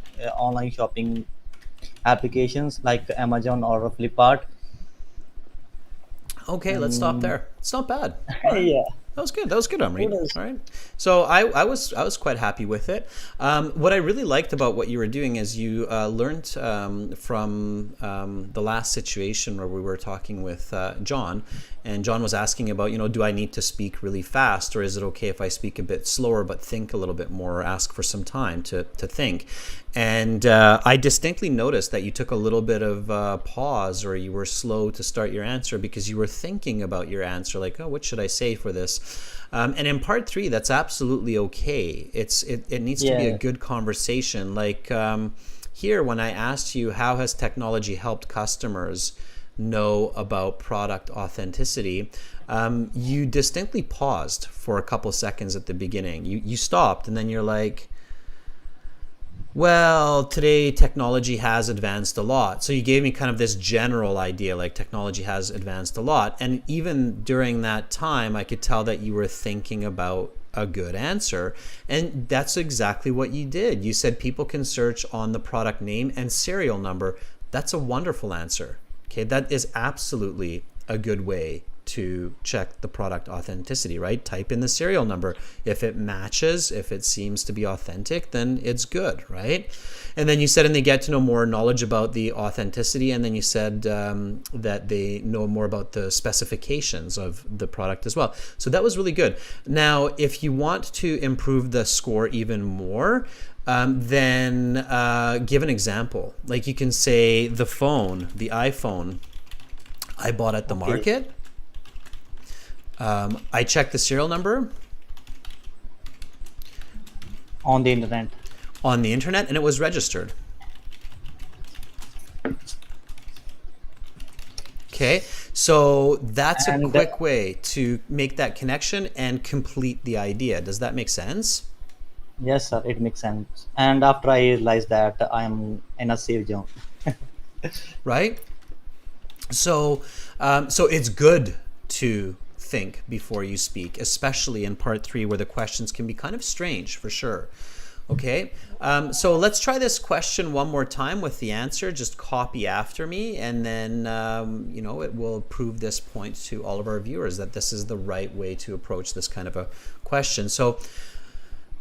applications like Amazon or Flipkart. Okay, let's stop um, there. It's not bad. All right. yeah, That was good. That was good, Amrit. it is. All right. So I was quite happy with it. What I really liked about what you were doing is you learned from the last situation where we were talking with John, and John was asking about, do I need to speak really fast, or is it okay if I speak a bit slower but think a little bit more, or ask for some time to think? And I distinctly noticed that you took a little bit of pause, or you were slow to start your answer because you were thinking about your answer, like, oh, what should I say for this? And in part three, that's absolutely okay. It needs to be a Yeah. good conversation. Like here, when I asked you, how has technology helped customers know about product authenticity, you distinctly paused for a couple seconds at the beginning. You stopped, and then you're like, well, today technology has advanced a lot. So you gave me kind of this general idea, like technology has advanced a lot. And even during that time, I could tell that you were thinking about a good answer. And that's exactly what you did. You said people can search on the product name and serial number. That's a wonderful answer. Okay, that is absolutely a good way to check the product authenticity, right? Type in the serial number. If it matches, if it seems to be authentic, then it's good, right? And then you said, and they get to know more knowledge about the authenticity, and then you said that they know more about the specifications of the product as well. So that was really good. Now, if you want to improve the score even more, then give an example. Like you can say the iPhone I bought at the Okay. market. I checked the serial number On the internet. on the internet, and it was registered. Okay, so that's a And quick way to make that connection and complete the idea. Does that make sense? yes, sir, it makes sense. And after I realized that I am in a safe zone. Right? So it's good to think before you speak, especially in part three where the questions can be kind of strange, for sure. Okay, so let's try this question one more time with the answer. Just copy after me, and then it will prove this point to all of our viewers that this is the right way to approach this kind of a question. So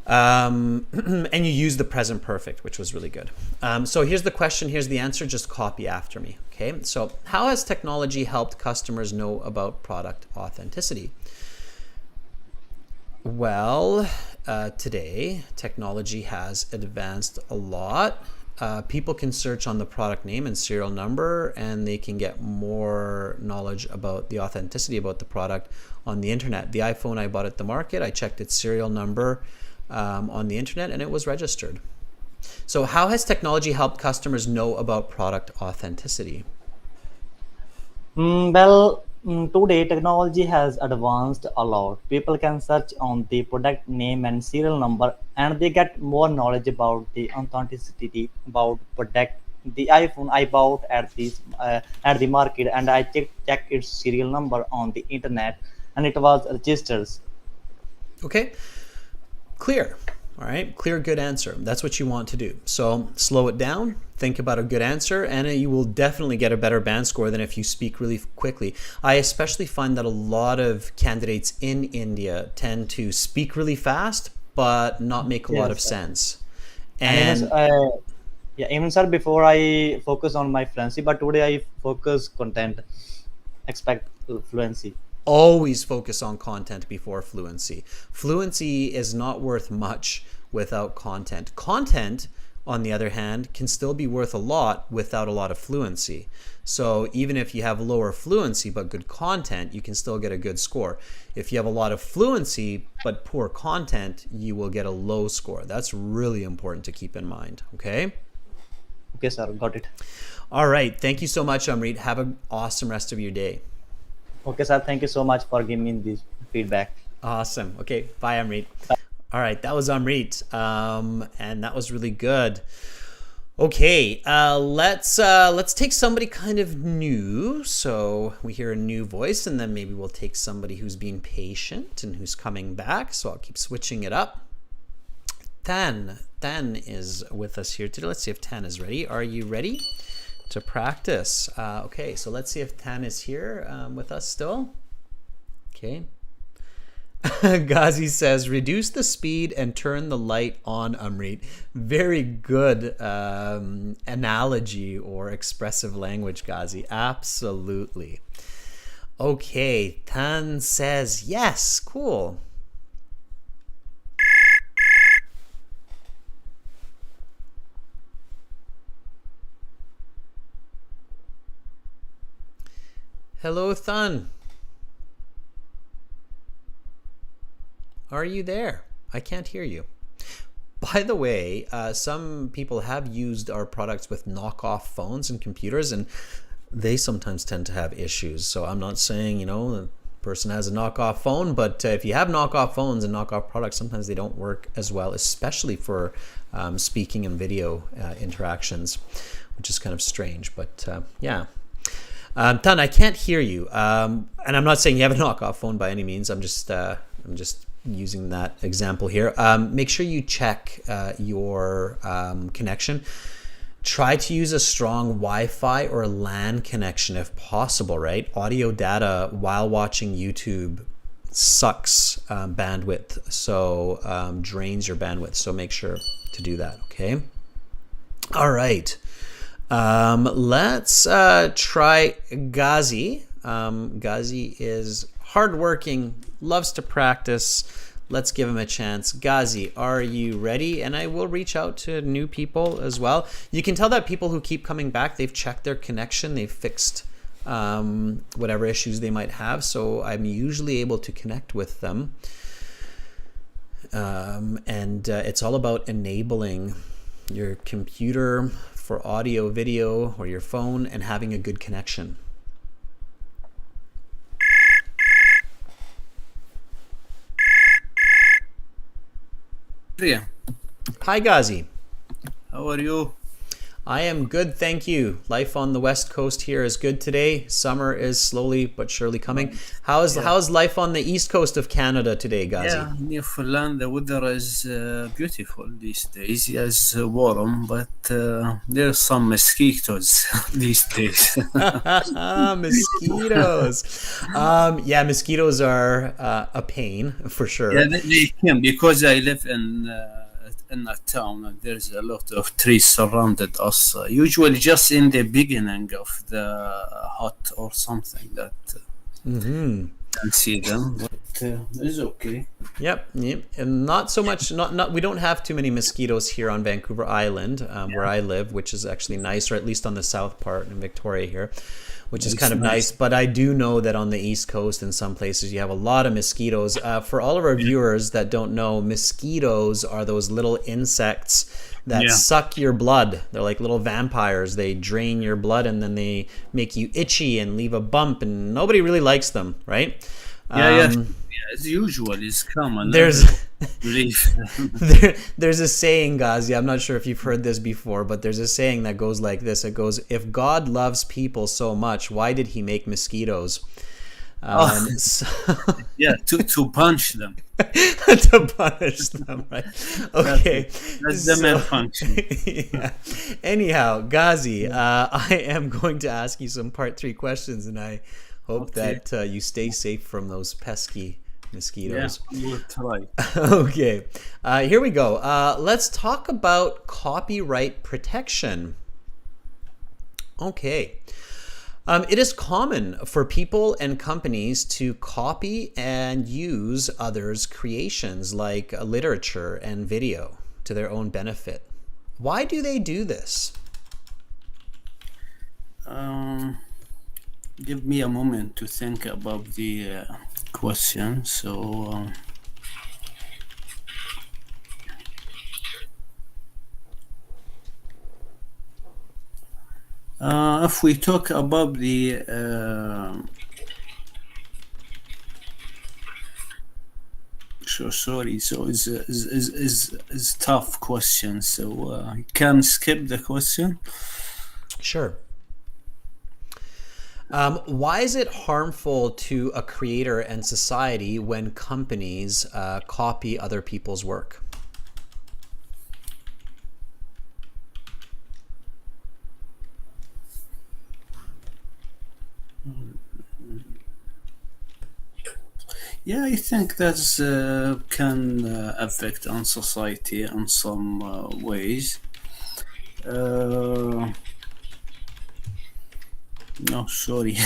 and you use the present perfect, which was really good. So here's the question, here's the answer, just copy after me. Okay, so how has technology helped customers know about product authenticity? Well, today technology has advanced a lot. people can search on the product name and serial number, and they can get more knowledge about the authenticity about the product on the internet. The iPhone I bought at the market, I checked its serial number on the internet, and it was registered. So how has technology helped customers know about product authenticity? Today technology has advanced a lot. People can search on the product name and serial number, and they get more knowledge about the authenticity about product. The iPhone I bought at the market, and I checked its serial number on the internet, and it was registered. Okay, clear. All right, clear, good answer. That's what you want to do. So slow it down, think about a good answer, and you will definitely get a better band score than if you speak really quickly. I especially find that a lot of candidates in India tend to speak really fast, but not make a lot of sense. And even sir, before I focus on my fluency, but today I focus content, expect fluency. Always focus on content before fluency. Fluency is not worth much without content. Content, on the other hand, can still be worth a lot without a lot of fluency. So even if you have lower fluency but good content, you can still get a good score. If you have a lot of fluency but poor content, you will get a low score. That's really important to keep in mind, okay? Okay, sir, got it. All right, thank you so much, Amrit. Have an awesome rest of your day. Okay, sir, thank you so much for giving me this feedback. Awesome. Okay, bye, Amrit. All right, that was Amrit, and that was really good. Okay, let's take somebody kind of new. So we hear a new voice, and then maybe we'll take somebody who's being patient and who's coming back. So I'll keep switching it up. Tan is with us here today. Let's see if Tan is ready. Are you ready to practice? Okay, so let's see if Tan is here with us still. Okay. Ghazi says, reduce the speed and turn the light on, Amrit. Very good analogy or expressive language, Ghazi. Absolutely. Okay, Tan says, yes, cool. Hello, Thun. Are you there? I can't hear you. By the way, some people have used our products with knockoff phones and computers, and they sometimes tend to have issues. So I'm not saying, the person has a knockoff phone, but if you have knockoff phones and knockoff products, sometimes they don't work as well, especially for speaking and video interactions, which is kind of strange, but yeah. Tan, I can't hear you, and I'm not saying you have a knockoff phone by any means. I'm just using that example here. Make sure you check your connection. Try to use a strong Wi-Fi or LAN connection if possible, right? Audio data while watching YouTube sucks bandwidth, so drains your bandwidth. So make sure to do that, okay? All right. Let's try Ghazi. Ghazi is hardworking, loves to practice. Let's give him a chance. Ghazi, are you ready? And I will reach out to new people as well. You can tell that people who keep coming back, they've checked their connection, they've fixed whatever issues they might have. So I'm usually able to connect with them. And it's all about enabling your computer for audio, video, or your phone, and having a good connection. Yeah. Hi, Ghazi. How are you? I am good, thank you. Life on the West Coast here is good today. Summer is slowly but surely coming. How's life on the East Coast of Canada today, Ghazi? Yeah, Newfoundland, the weather is beautiful these days. It's warm, but there's some mosquitoes these days. Mosquitoes. Yeah, mosquitoes are a pain for sure. Yeah, they can, because I live in a town, and there's a lot of trees surrounded us. Usually, just in the beginning of the hot or something that. can see them, but it's okay. Yep, yep, and not so much. Not. We don't have too many mosquitoes here on Vancouver Island, where I live, which is actually nice, or at least on the south part in Victoria here, which is It's kind of nice. nice. But I do know that on the East Coast, in some places, you have a lot of mosquitoes. For all of our viewers that don't know, mosquitoes are those little insects that Yeah. suck your blood. They're like little vampires. They drain your blood and then they make you itchy and leave a bump, and nobody really likes them, right? Yeah, it's usual. It's common. There's Believe. there's a saying, Ghazi. I'm not sure if you've heard this before, but there's a saying that goes like this. It goes, "If God loves people so much, why did He make mosquitoes?" So, Yeah, to punch them. to punish them, right? Okay, That's the main function. yeah. Anyhow, Ghazi, I am going to ask you some part 3 questions, and I hope that you stay safe from those pesky Yeah, mosquitoes. we'll try. Okay, here we go. Let's talk about copyright protection. Okay. It is common for people and companies to copy and use others' creations like literature and video to their own benefit. Why do they do this? Give me a moment to think about the question. So, if we talk about the sorry. So it's tough question. So you can skip the question. Sure. Why is it harmful to a creator and society when companies copy other people's work? Yeah, I think that's can affect on society in some ways. No, sorry.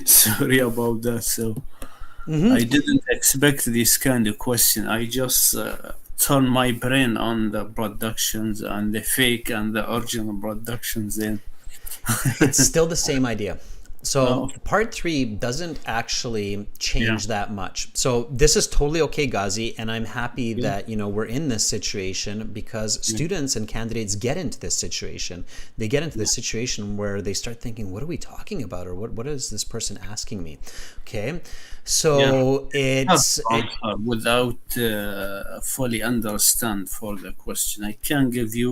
Sorry about that. So I didn't expect this kind of question. I just turn my brain on the productions and the fake and the original productions in. It's still the same idea. So Oh. part 3 doesn't actually change that much. So this is totally okay, Ghazi, and I'm happy that we're in this situation because students and candidates get into this situation. They get into this situation where they start thinking, "What are we talking about?" or "What is this person asking me?" Okay, so it's without fully understand for the question. I can give you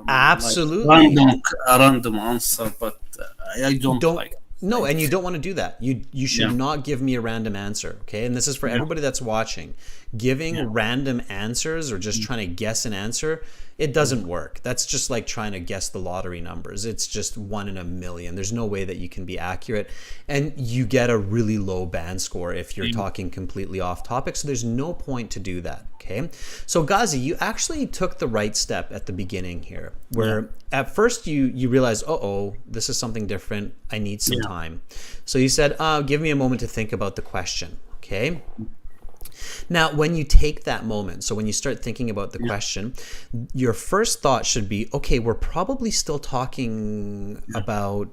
absolutely a random answer, but I don't like it. No, and you don't want to do that. You should not give me a random answer, okay? And this is for everybody that's watching. Giving random answers or just trying to guess an answer, it doesn't work. That's just like trying to guess the lottery numbers. It's just 1 in a million. There's no way that you can be accurate. And you get a really low band score if you're talking completely off topic. So there's no point to do that, okay? So Ghazi, you actually took the right step at the beginning here, where at first you realized, oh, this is something different. I need some time. So you said, give me a moment to think about the question, okay? Now, when you take that moment, so when you start thinking about the question, your first thought should be, okay, we're probably still talking about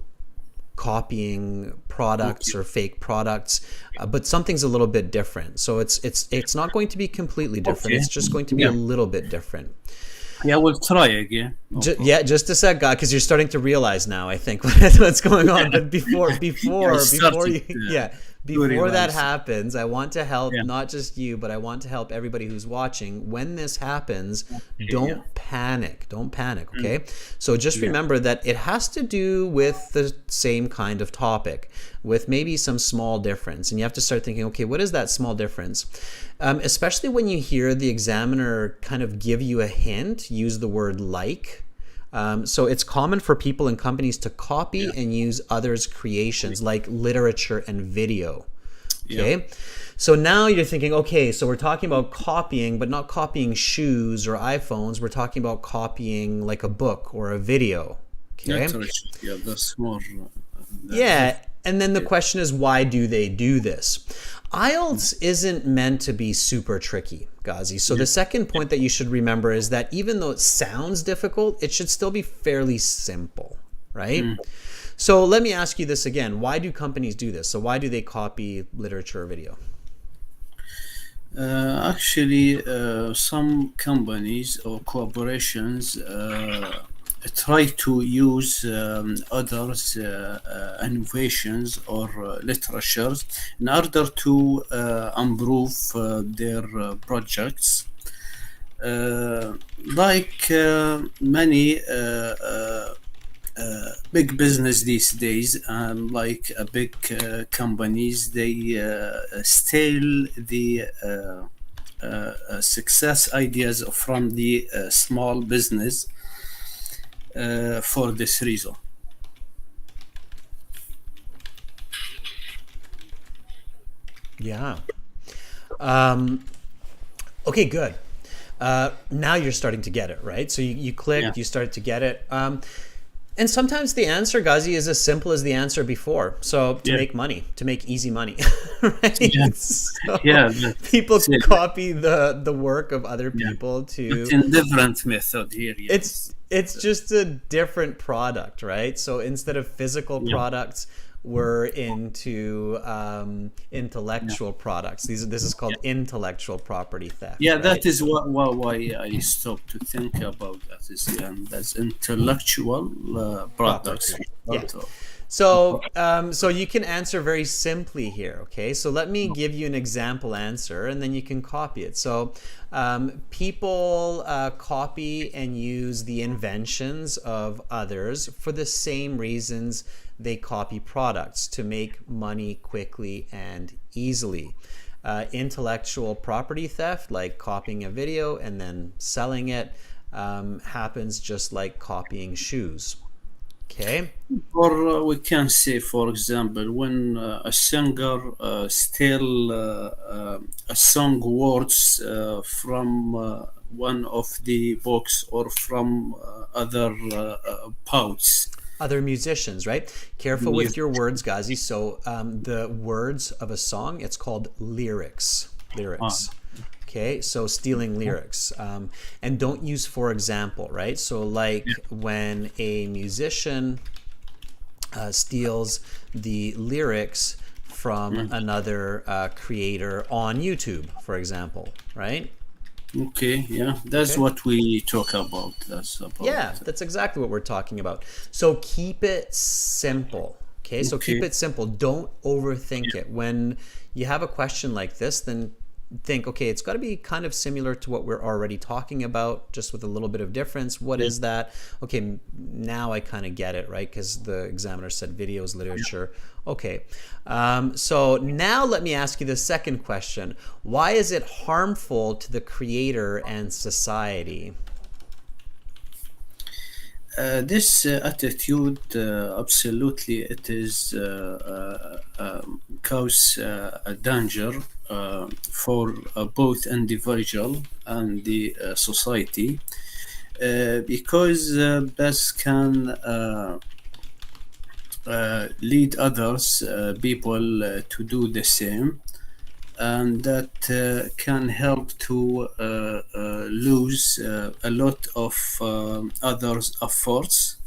copying products or fake products, but something's a little bit different. So it's not going to be completely different. It's just going to be a little bit different. Yeah, we'll try again. Just a sec, God, because you're starting to realize now, I think, what's going on. But before that happens, I want to help not just you, but I want to help everybody who's watching. When this happens, don't panic. Don't panic, okay? So just remember that it has to do with the same kind of topic, with maybe some small difference. And you have to start thinking, okay, what is that small difference? Especially when you hear the examiner kind of give you a hint, use the word like. So it's common for people and companies to copy and use others' creations like literature and video. Okay. So now you're thinking, okay, so we're talking about copying, but not copying shoes or iPhones. We're talking about copying like a book or a video. Okay. That's more. And then the question is, why do they do this? IELTS isn't meant to be super tricky, Ghazi. So the second point that you should remember is that even though it sounds difficult, it should still be fairly simple, right? So let me ask you this again. Why do companies do this? So why do they copy literature or video? Actually, some companies or corporations try to use others' innovations or literatures in order to improve their projects. Like many big business these days, like big companies, they steal the success ideas from the small business for this reason. Yeah. Okay, good. Now you're starting to get it, right? So you clicked, you started to get it. And sometimes the answer, Ghazi, is as simple as the answer before. So to make money, to make easy money, right? So people copy the work of other people to... It's a different method here. It's just a different product, right? So instead of physical products, we're into intellectual products. This is called intellectual property theft. Yeah, right? that is why I stopped to think about that. That's intellectual products. Yeah. So so you can answer very simply here. Okay, so let me give you an example answer, and then you can copy it. So people copy and use the inventions of others for the same reasons they copy products: to make money quickly and easily. Intellectual property theft, like copying a video and then selling it, happens just like copying shoes. Okay. Or we can say, for example, when a singer steal a song words from one of the books or from other poets. Other musicians, right? Careful with your words, Ghazi. So the words of a song, it's called lyrics. Okay, so stealing lyrics. And don't use for example, right? So like when a musician steals the lyrics from another creator on YouTube, for example, right? Okay, yeah, that's what we talk about. That's exactly what we're talking about. So keep it simple. Okay, so keep it simple. Don't overthink it. When you have a question like this, then think, okay, it's got to be kind of similar to what we're already talking about, just with a little bit of difference. What is that? Okay, now I kind of get it, right? Because the examiner said videos, literature. Okay, so now let me ask you the second question. Why is it harmful to the creator and society? This attitude, absolutely, it is cause a danger for both individual and the society, because this can lead others people to do the same, and that can help to lose a lot of others' efforts.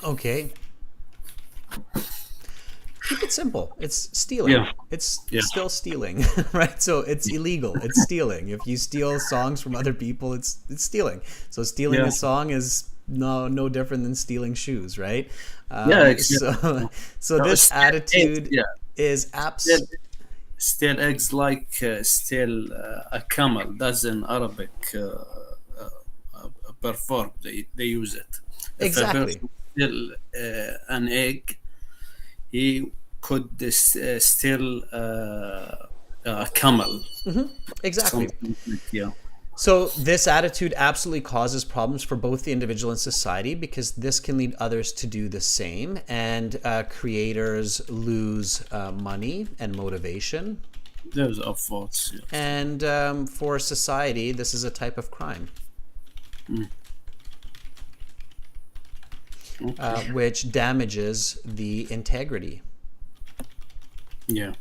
Okay. Keep it simple. It's stealing. It's still stealing, right? So it's illegal. It's stealing. If you steal songs from other people, it's stealing. So stealing a song is no different than stealing shoes, right? Exactly. So this attitude is absolutely... Steal eggs like steal a camel. That's an Arabic proverb. They use it. Exactly. If a person steal an egg, he could steal a camel. Exactly. Yeah. So this attitude absolutely causes problems for both the individual and society, because this can lead others to do the same, and creators lose money and motivation. There's efforts. And for society, this is a type of crime. which damages the integrity Yeah.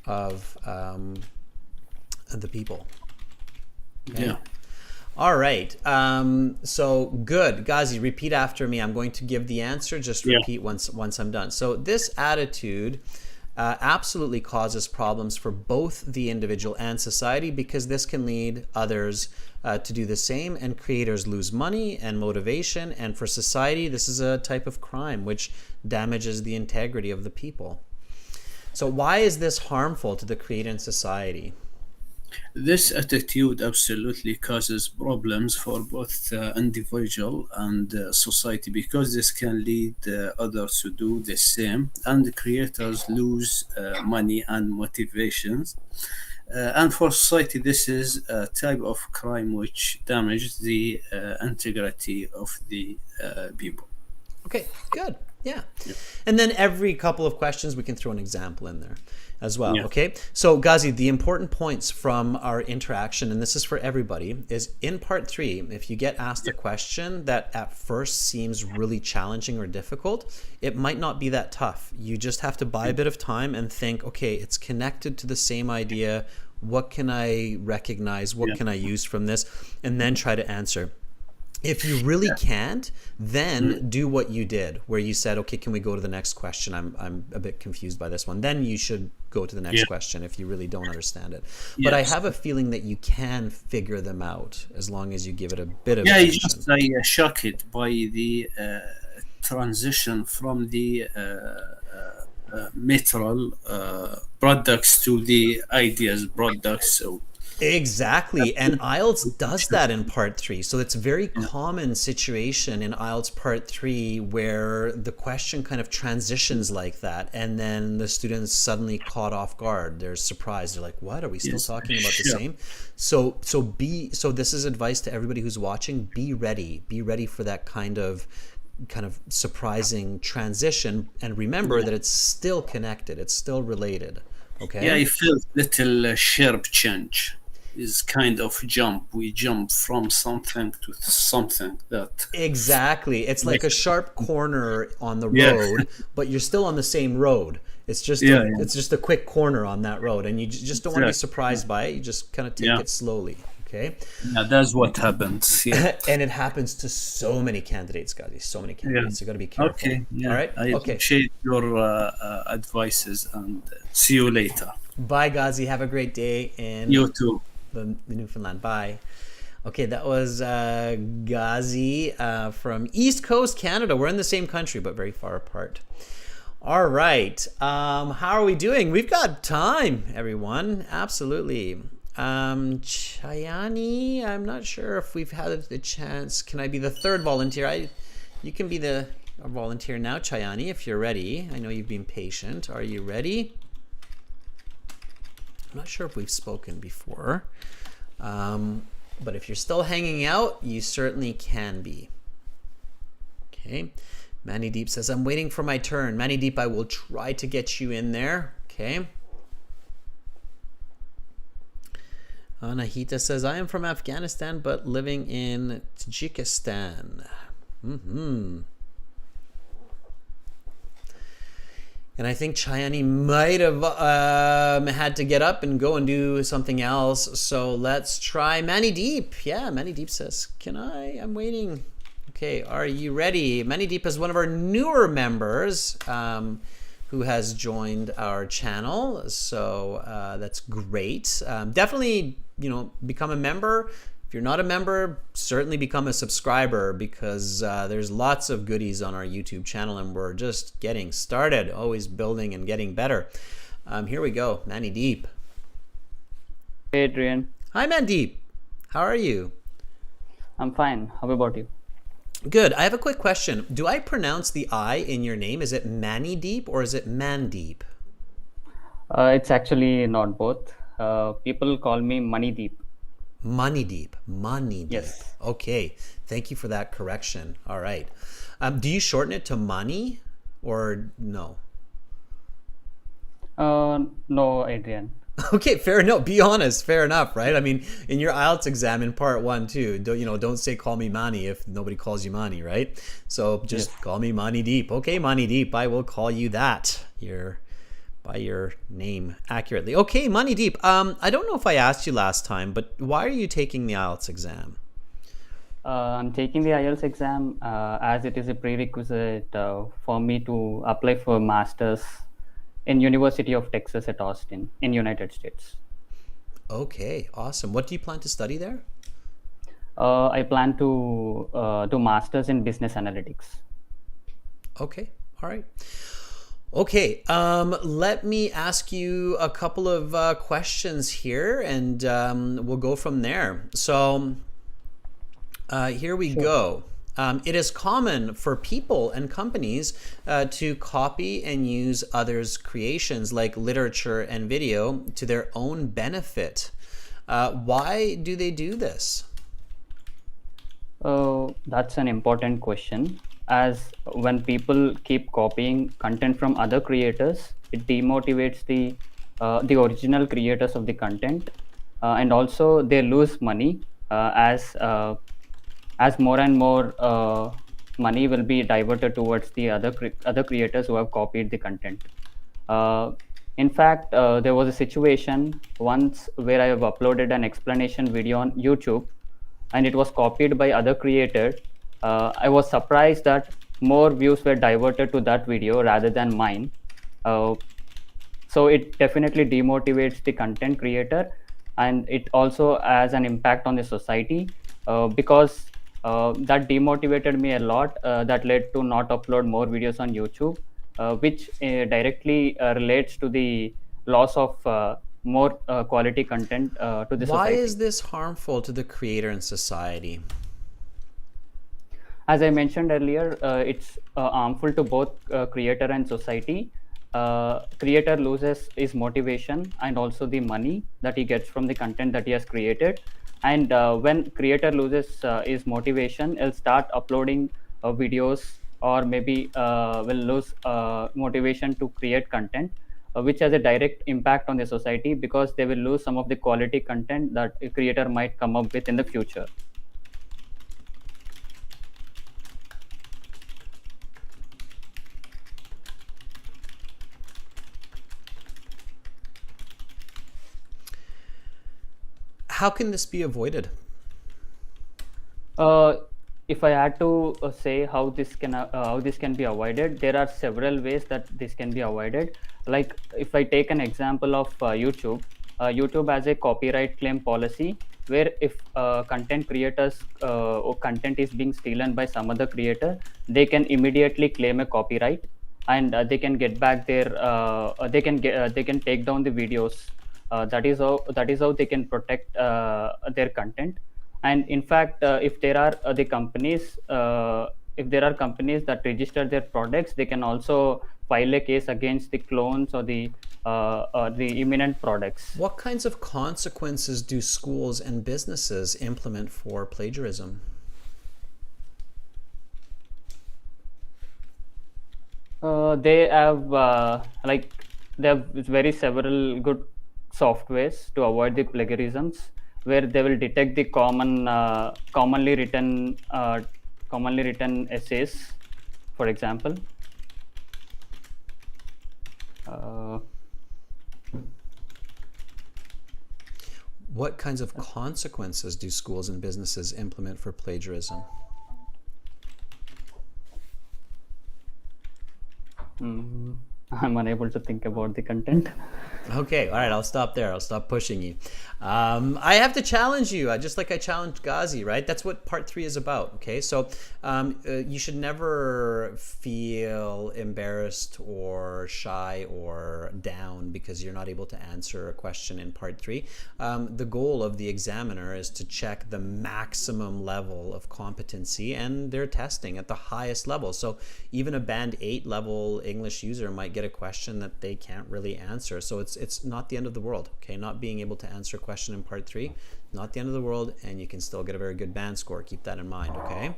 of the people. Okay? Yeah. All right. So good. Ghazi, repeat after me. I'm going to give the answer. Just repeat once I'm done. So this attitude absolutely causes problems for both the individual and society, because this can lead others to do the same, and creators lose money and motivation. And for society, this is a type of crime which damages the integrity of the people. So why is this harmful to the creator and society? This attitude absolutely causes problems for both individual and society, because this can lead others to do the same, and the creators lose money and motivations. And for society, this is a type of crime which damages the integrity of the people. Okay, good. Yeah. And then every couple of questions, we can throw an example in there as well. Yeah. Okay. So Ghazi, the important points from our interaction, and this is for everybody, is in part 3, if you get asked a question that at first seems really challenging or difficult, it might not be that tough. You just have to buy a bit of time and think, okay, it's connected to the same idea. What can I recognize? What can I use from this? And then try to answer. If you really can't, then do what you did, where you said, okay, can we go to the next question? I'm a bit confused by this one. Then you should go to the next question if you really don't understand it. But I have a feeling that you can figure them out as long as you give it a bit of attention. I shocked by the transition from the material products to the ideas products. So exactly. And IELTS does that in part 3. So it's a very common situation in IELTS part 3 where the question kind of transitions like that, and then the students suddenly caught off guard. They're surprised. They're like, what, are we still talking about the same? So this is advice to everybody who's watching. Be ready for that kind of surprising transition, and remember that it's still connected, it's still related. Okay. I felt little sharp change is kind of jump. We jump from something to something that exactly. It's like a sharp corner on the road, but you're still on the same road. It's just it's just a quick corner on that road, and you just don't want to be surprised by it. You just kind of take it slowly. Okay. Yeah, that's what happens. Yeah. And it happens to so many candidates, guys. So many candidates. You got to be careful. Okay. Yeah. All right. I appreciate your advices, and see you later. Bye, Ghazi. Have a great day. And you too. The Newfoundland. Bye. Okay, that was Ghazi from East Coast Canada. We're in the same country, but very far apart. All right. How are we doing? We've got time, everyone. Absolutely. Chayani, I'm not sure if we've had the chance. Can I be the third volunteer? You can be the volunteer now, Chayani, if you're ready. I know you've been patient. Are you ready? I'm not sure if we've spoken before. But if you're still hanging out, you certainly can be. Okay. Mandeep says, I'm waiting for my turn. Mandeep, I will try to get you in there. Okay. Nahita says, I am from Afghanistan, but living in Tajikistan. And I think Chayani might have had to get up and go and do something else. So let's try Mandeep. Yeah, Mandeep says, I'm waiting. Okay, are you ready? Mandeep is one of our newer members who has joined our channel. So that's great. Definitely, become a member. If you're not a member, certainly become a subscriber, because there's lots of goodies on our YouTube channel, and we're just getting started, always building and getting better. Here we go, Mandeep. Hey, Adrian. Hi, Mandeep. How are you? I'm fine. How about you? Good. I have a quick question. Do I pronounce the I in your name? Is it Mandeep or is it Mandeep? It's actually not both. People call me Mandeep. Mandeep. Yes. Okay. Thank you for that correction. All right. Do you shorten it to Mani or no? No, Adrian. Okay, fair enough. Be honest. Fair enough, right? I mean, in your IELTS exam in part 1 too, don't say call me Mani if nobody calls you Mani, right? So just Yes. call me Mani Deep. Okay, Mani Deep, I will call you that. By your name accurately. Okay, Mani Deep. I don't know if I asked you last time, but why are you taking the IELTS exam? I'm taking the IELTS exam as it is a prerequisite for me to apply for masters in University of Texas at Austin in United States. Okay, awesome. What do you plan to study there? I plan to do masters in business analytics. Okay, all right. Okay, let me ask you a couple of questions here, and we'll go from there. So here we go. It is common for people and companies to copy and use others' creations like literature and video to their own benefit. Why do they do this? That's an important question. As when people keep copying content from other creators, it demotivates the original creators of the content, and also they lose money as more and more money will be diverted towards the other creators who have copied the content. Uh, in fact, there was a situation once where I have uploaded an explanation video on YouTube, and it was copied by other creators. I was surprised that more views were diverted to that video rather than mine. Uh, so it definitely demotivates the content creator, and it also has an impact on the society because that demotivated me a lot. That led to not upload more videos on YouTube, which directly relates to the loss of more quality content to the Why society. is this harmful to the creator and society? As I mentioned earlier, it's harmful to both creator and society. Creator loses his motivation and also the money that he gets from the content that he has created. And when creator loses his motivation, he'll start uploading videos, or maybe will lose motivation to create content, which has a direct impact on the society because they will lose some of the quality content that a creator might come up with in the future. How can this be avoided? Uh, if I had to say how this can be avoided, there are several ways that this can be avoided. Like if I take an example of YouTube, YouTube has a copyright claim policy where if content creators or content is being stolen by some other creator, they can immediately claim a copyright, and they can get back their they can take down the videos. That is how they can protect their content. And in fact, if there are if there are companies that register their products, they can also file a case against the clones or the imminent products. What kinds of consequences do schools and businesses implement for plagiarism? They have they have very several good softwares to avoid the plagiarisms, where they will detect the commonly written essays, for example. Uh, What kinds of consequences do schools and businesses implement for plagiarism? I'm unable to think about the content. Okay, all right, I'll stop there. I'll stop pushing you. I have to challenge you, just like I challenged Ghazi, right? That's what part 3 is about, okay? So you should never feel embarrassed or shy or down because you're not able to answer a question in part 3. The goal of the examiner is to check the maximum level of competency, and they're testing at the highest level. So even a band 8 level English user might get a question that they can't really answer. So it's not the end of the world, okay? Not being able to answer a question in part 3, not the end of the world, and you can still get a very good band score. Keep that in mind, okay?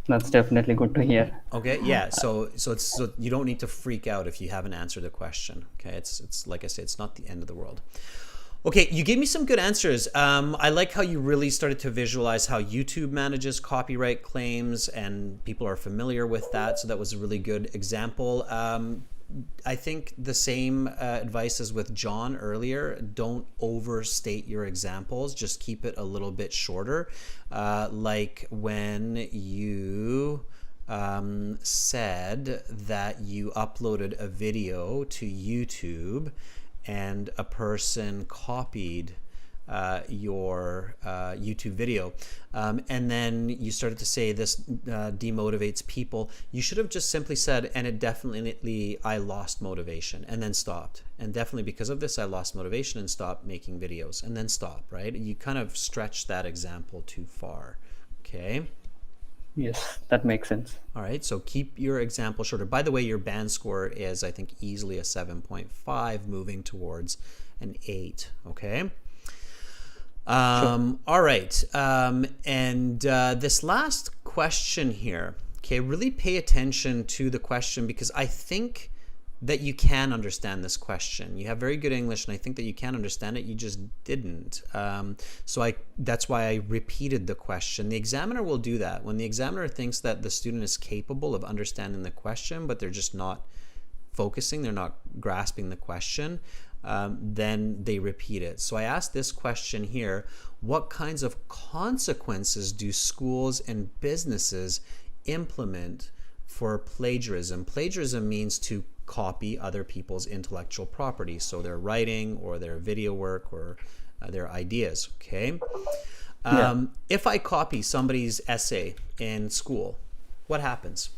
That's definitely good to hear. Okay, yeah. So you don't need to freak out if you haven't answered a question. Okay, it's like I said, it's not the end of the world. Okay, you gave me some good answers. I like how you really started to visualize how YouTube manages copyright claims, and people are familiar with that. So that was a really good example. I think the same advice as with John earlier. Don't overstate your examples. Just keep it a little bit shorter. Like when you said that you uploaded a video to YouTube and a person copied your YouTube video, and then you started to say this demotivates people. You should have just simply said, and it definitely, I lost motivation, and then stopped. And definitely because of this, I lost motivation and stopped making videos, and then stop, right? You kind of stretched that example too far. Okay. Yes, that makes sense. All right, so keep your example shorter. By the way, your band score is, I think, easily a 7.5, moving towards an 8. Okay. Sure. All right. And this last question here, okay, really pay attention to the question, because I think that you can understand this question. You have very good English, and I think that you can understand it. You just didn't. So that's why I repeated the question. The examiner will do that. When the examiner thinks that the student is capable of understanding the question, but they're just not focusing, they're not grasping the question, then they repeat it. So I asked this question here: what kinds of consequences do schools and businesses implement for plagiarism? Plagiarism means to copy other people's intellectual property, so their writing or their video work or their ideas. Okay. If I copy somebody's essay in school, what happens?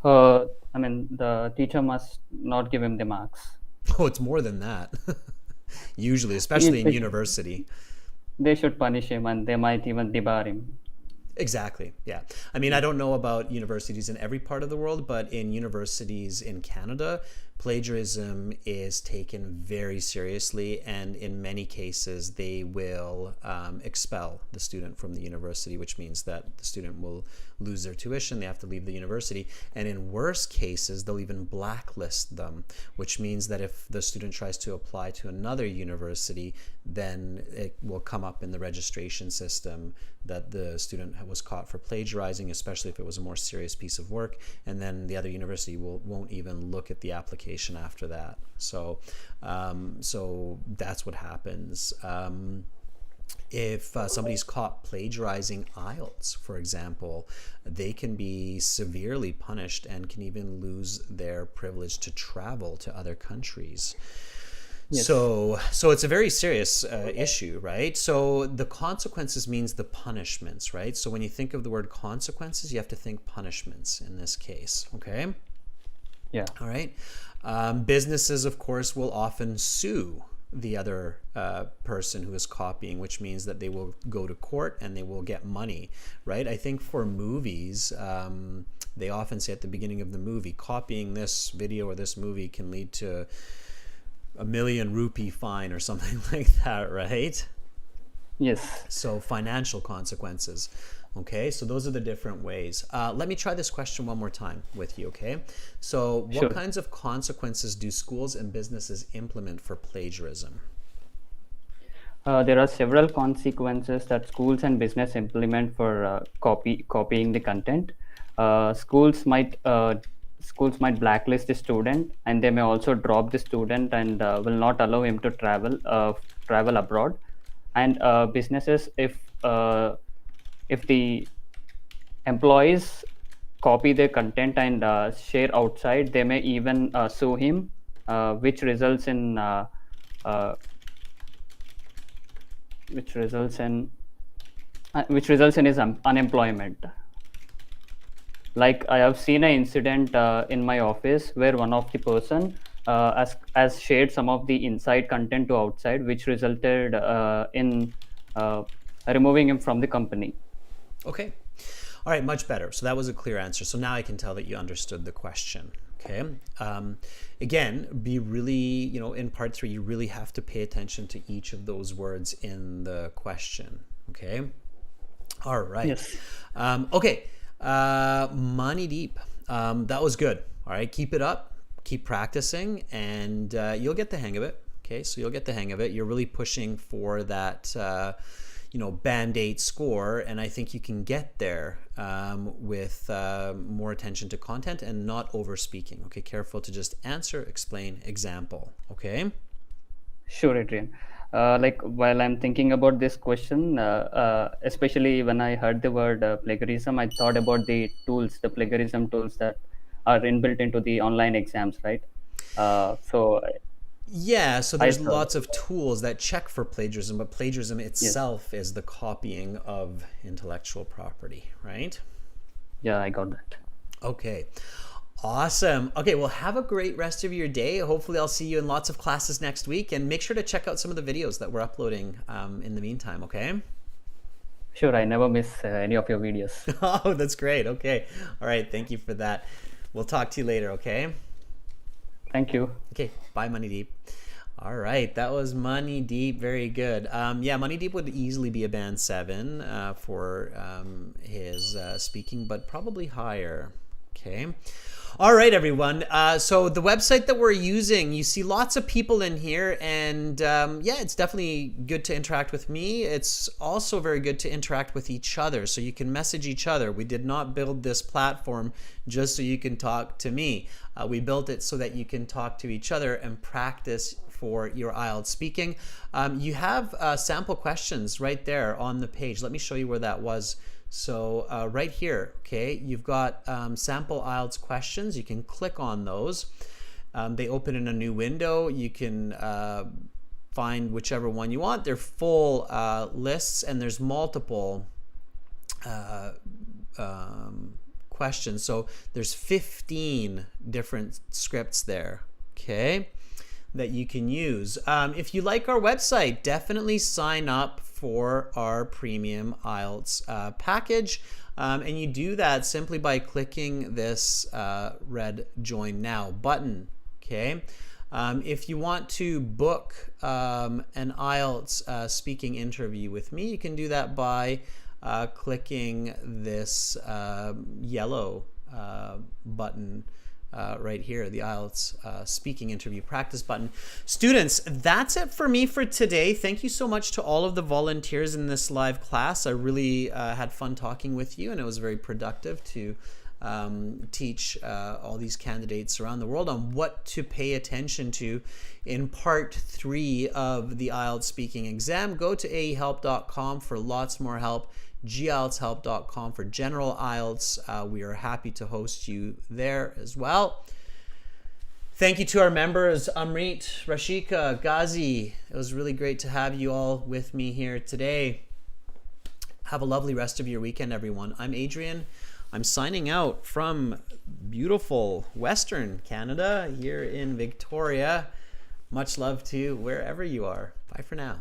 I mean, the teacher must not give him the marks. Oh, it's more than that. Usually, especially in They- university. They should punish him, and they might even debar him. Exactly. Yeah. I mean, I don't know about universities in every part of the world, but in universities in Canada, plagiarism is taken very seriously, and in many cases, they will expel the student from the university, which means that the student will lose their tuition. They have to leave the university. And in worse cases, they'll even blacklist them, which means that if the student tries to apply to another university, then it will come up in the registration system that the student was caught for plagiarizing, especially if it was a more serious piece of work, and then the other university won't even look at the application after that. So that's what happens. If somebody's caught plagiarizing IELTS, for example, they can be severely punished and can even lose their privilege to travel to other countries. Yes. So it's a very serious issue, right? So the consequences means the punishments, right? So when you think of the word consequences, you have to think punishments in this case, okay? Yeah. All right. Businesses, of course, will often sue the other person who is copying, which means that they will go to court and they will get money, right? I think for movies, they often say at the beginning of the movie, copying this video or this movie can lead to $1 million rupee fine or something like that, right? Yes. So financial consequences. Okay, so those are the different ways. Let me try this question one more time with you, okay? So what Sure. kinds of consequences do schools and businesses implement for plagiarism? There are several consequences that schools and business implement for copying the content. Schools might blacklist the student, and they may also drop the student and will not allow him to travel abroad. And businesses, if the employees copy their content and share outside, they may even sue him, which results in his unemployment. Like, I have seen an incident in my office where one of the person has shared some of the inside content to outside, which resulted in removing him from the company. Okay. All right, much better. So that was a clear answer. So now I can tell that you understood the question. Okay. Again, be really, in part 3, you really have to pay attention to each of those words in the question. Okay. All right. Yes. Okay. Mandeep. That was good. All right. Keep it up. Keep practicing, and you'll get the hang of it. Okay. So you'll get the hang of it. You're really pushing for that, Band 8 score, and I think you can get there with more attention to content and not over speaking. Okay. Careful to just answer, explain, example. Okay. Sure, Adrian. Like while I'm thinking about this question, especially when I heard the word plagiarism, I thought about the plagiarism tools that are inbuilt into the online exams, right? So Yeah, so I there's thought, lots of tools that check for plagiarism, but plagiarism yes, itself is the copying of intellectual property, right? yeah, I got that. Okay. Awesome. Okay, well, have a great rest of your day. Hopefully, I'll see you in lots of classes next week, and make sure to check out some of the videos that we're uploading in the meantime, okay? Sure, I never miss any of your videos. Oh, that's great. Okay. All right, thank you for that. We'll talk to you later, okay? Thank you. Okay, bye, Mandeep. All right, that was Mandeep. Very good. Yeah, Mandeep would easily be a band 7 for his speaking, but probably higher. Okay. All right, everyone. So the website that we're using, you see lots of people in here, and yeah, it's definitely good to interact with me. It's also very good to interact with each other, so you can message each other. We did not build this platform just so you can talk to me. We built it so that you can talk to each other and practice for your IELTS speaking. You have sample questions right there on the page. Let me show you where that was. So right here, okay, you've got sample IELTS questions. You can click on those. They open in a new window. You can find whichever one you want. They're full lists, and there's multiple questions. So there's 15 different scripts there, okay, that you can use. If you like our website, definitely sign up for our premium IELTS package. And you do that simply by clicking this red Join Now button, okay? If you want to book an IELTS speaking interview with me, you can do that by clicking this yellow button right here, the IELTS speaking interview practice button. Students, that's it for me for today. Thank you so much to all of the volunteers in this live class. I really had fun talking with you, and it was very productive to teach all these candidates around the world on what to pay attention to in part 3 of the IELTS speaking exam. Go to aehelp.com for lots more help. gieltshelp.com for general IELTS. We are happy to host you there as well. Thank you to our members, Amrit, Rashika, Ghazi. It was really great to have you all with me here today. Have a lovely rest of your weekend, everyone. I'm Adrian. I'm signing out from beautiful Western Canada here in Victoria. Much love to wherever you are. Bye for now.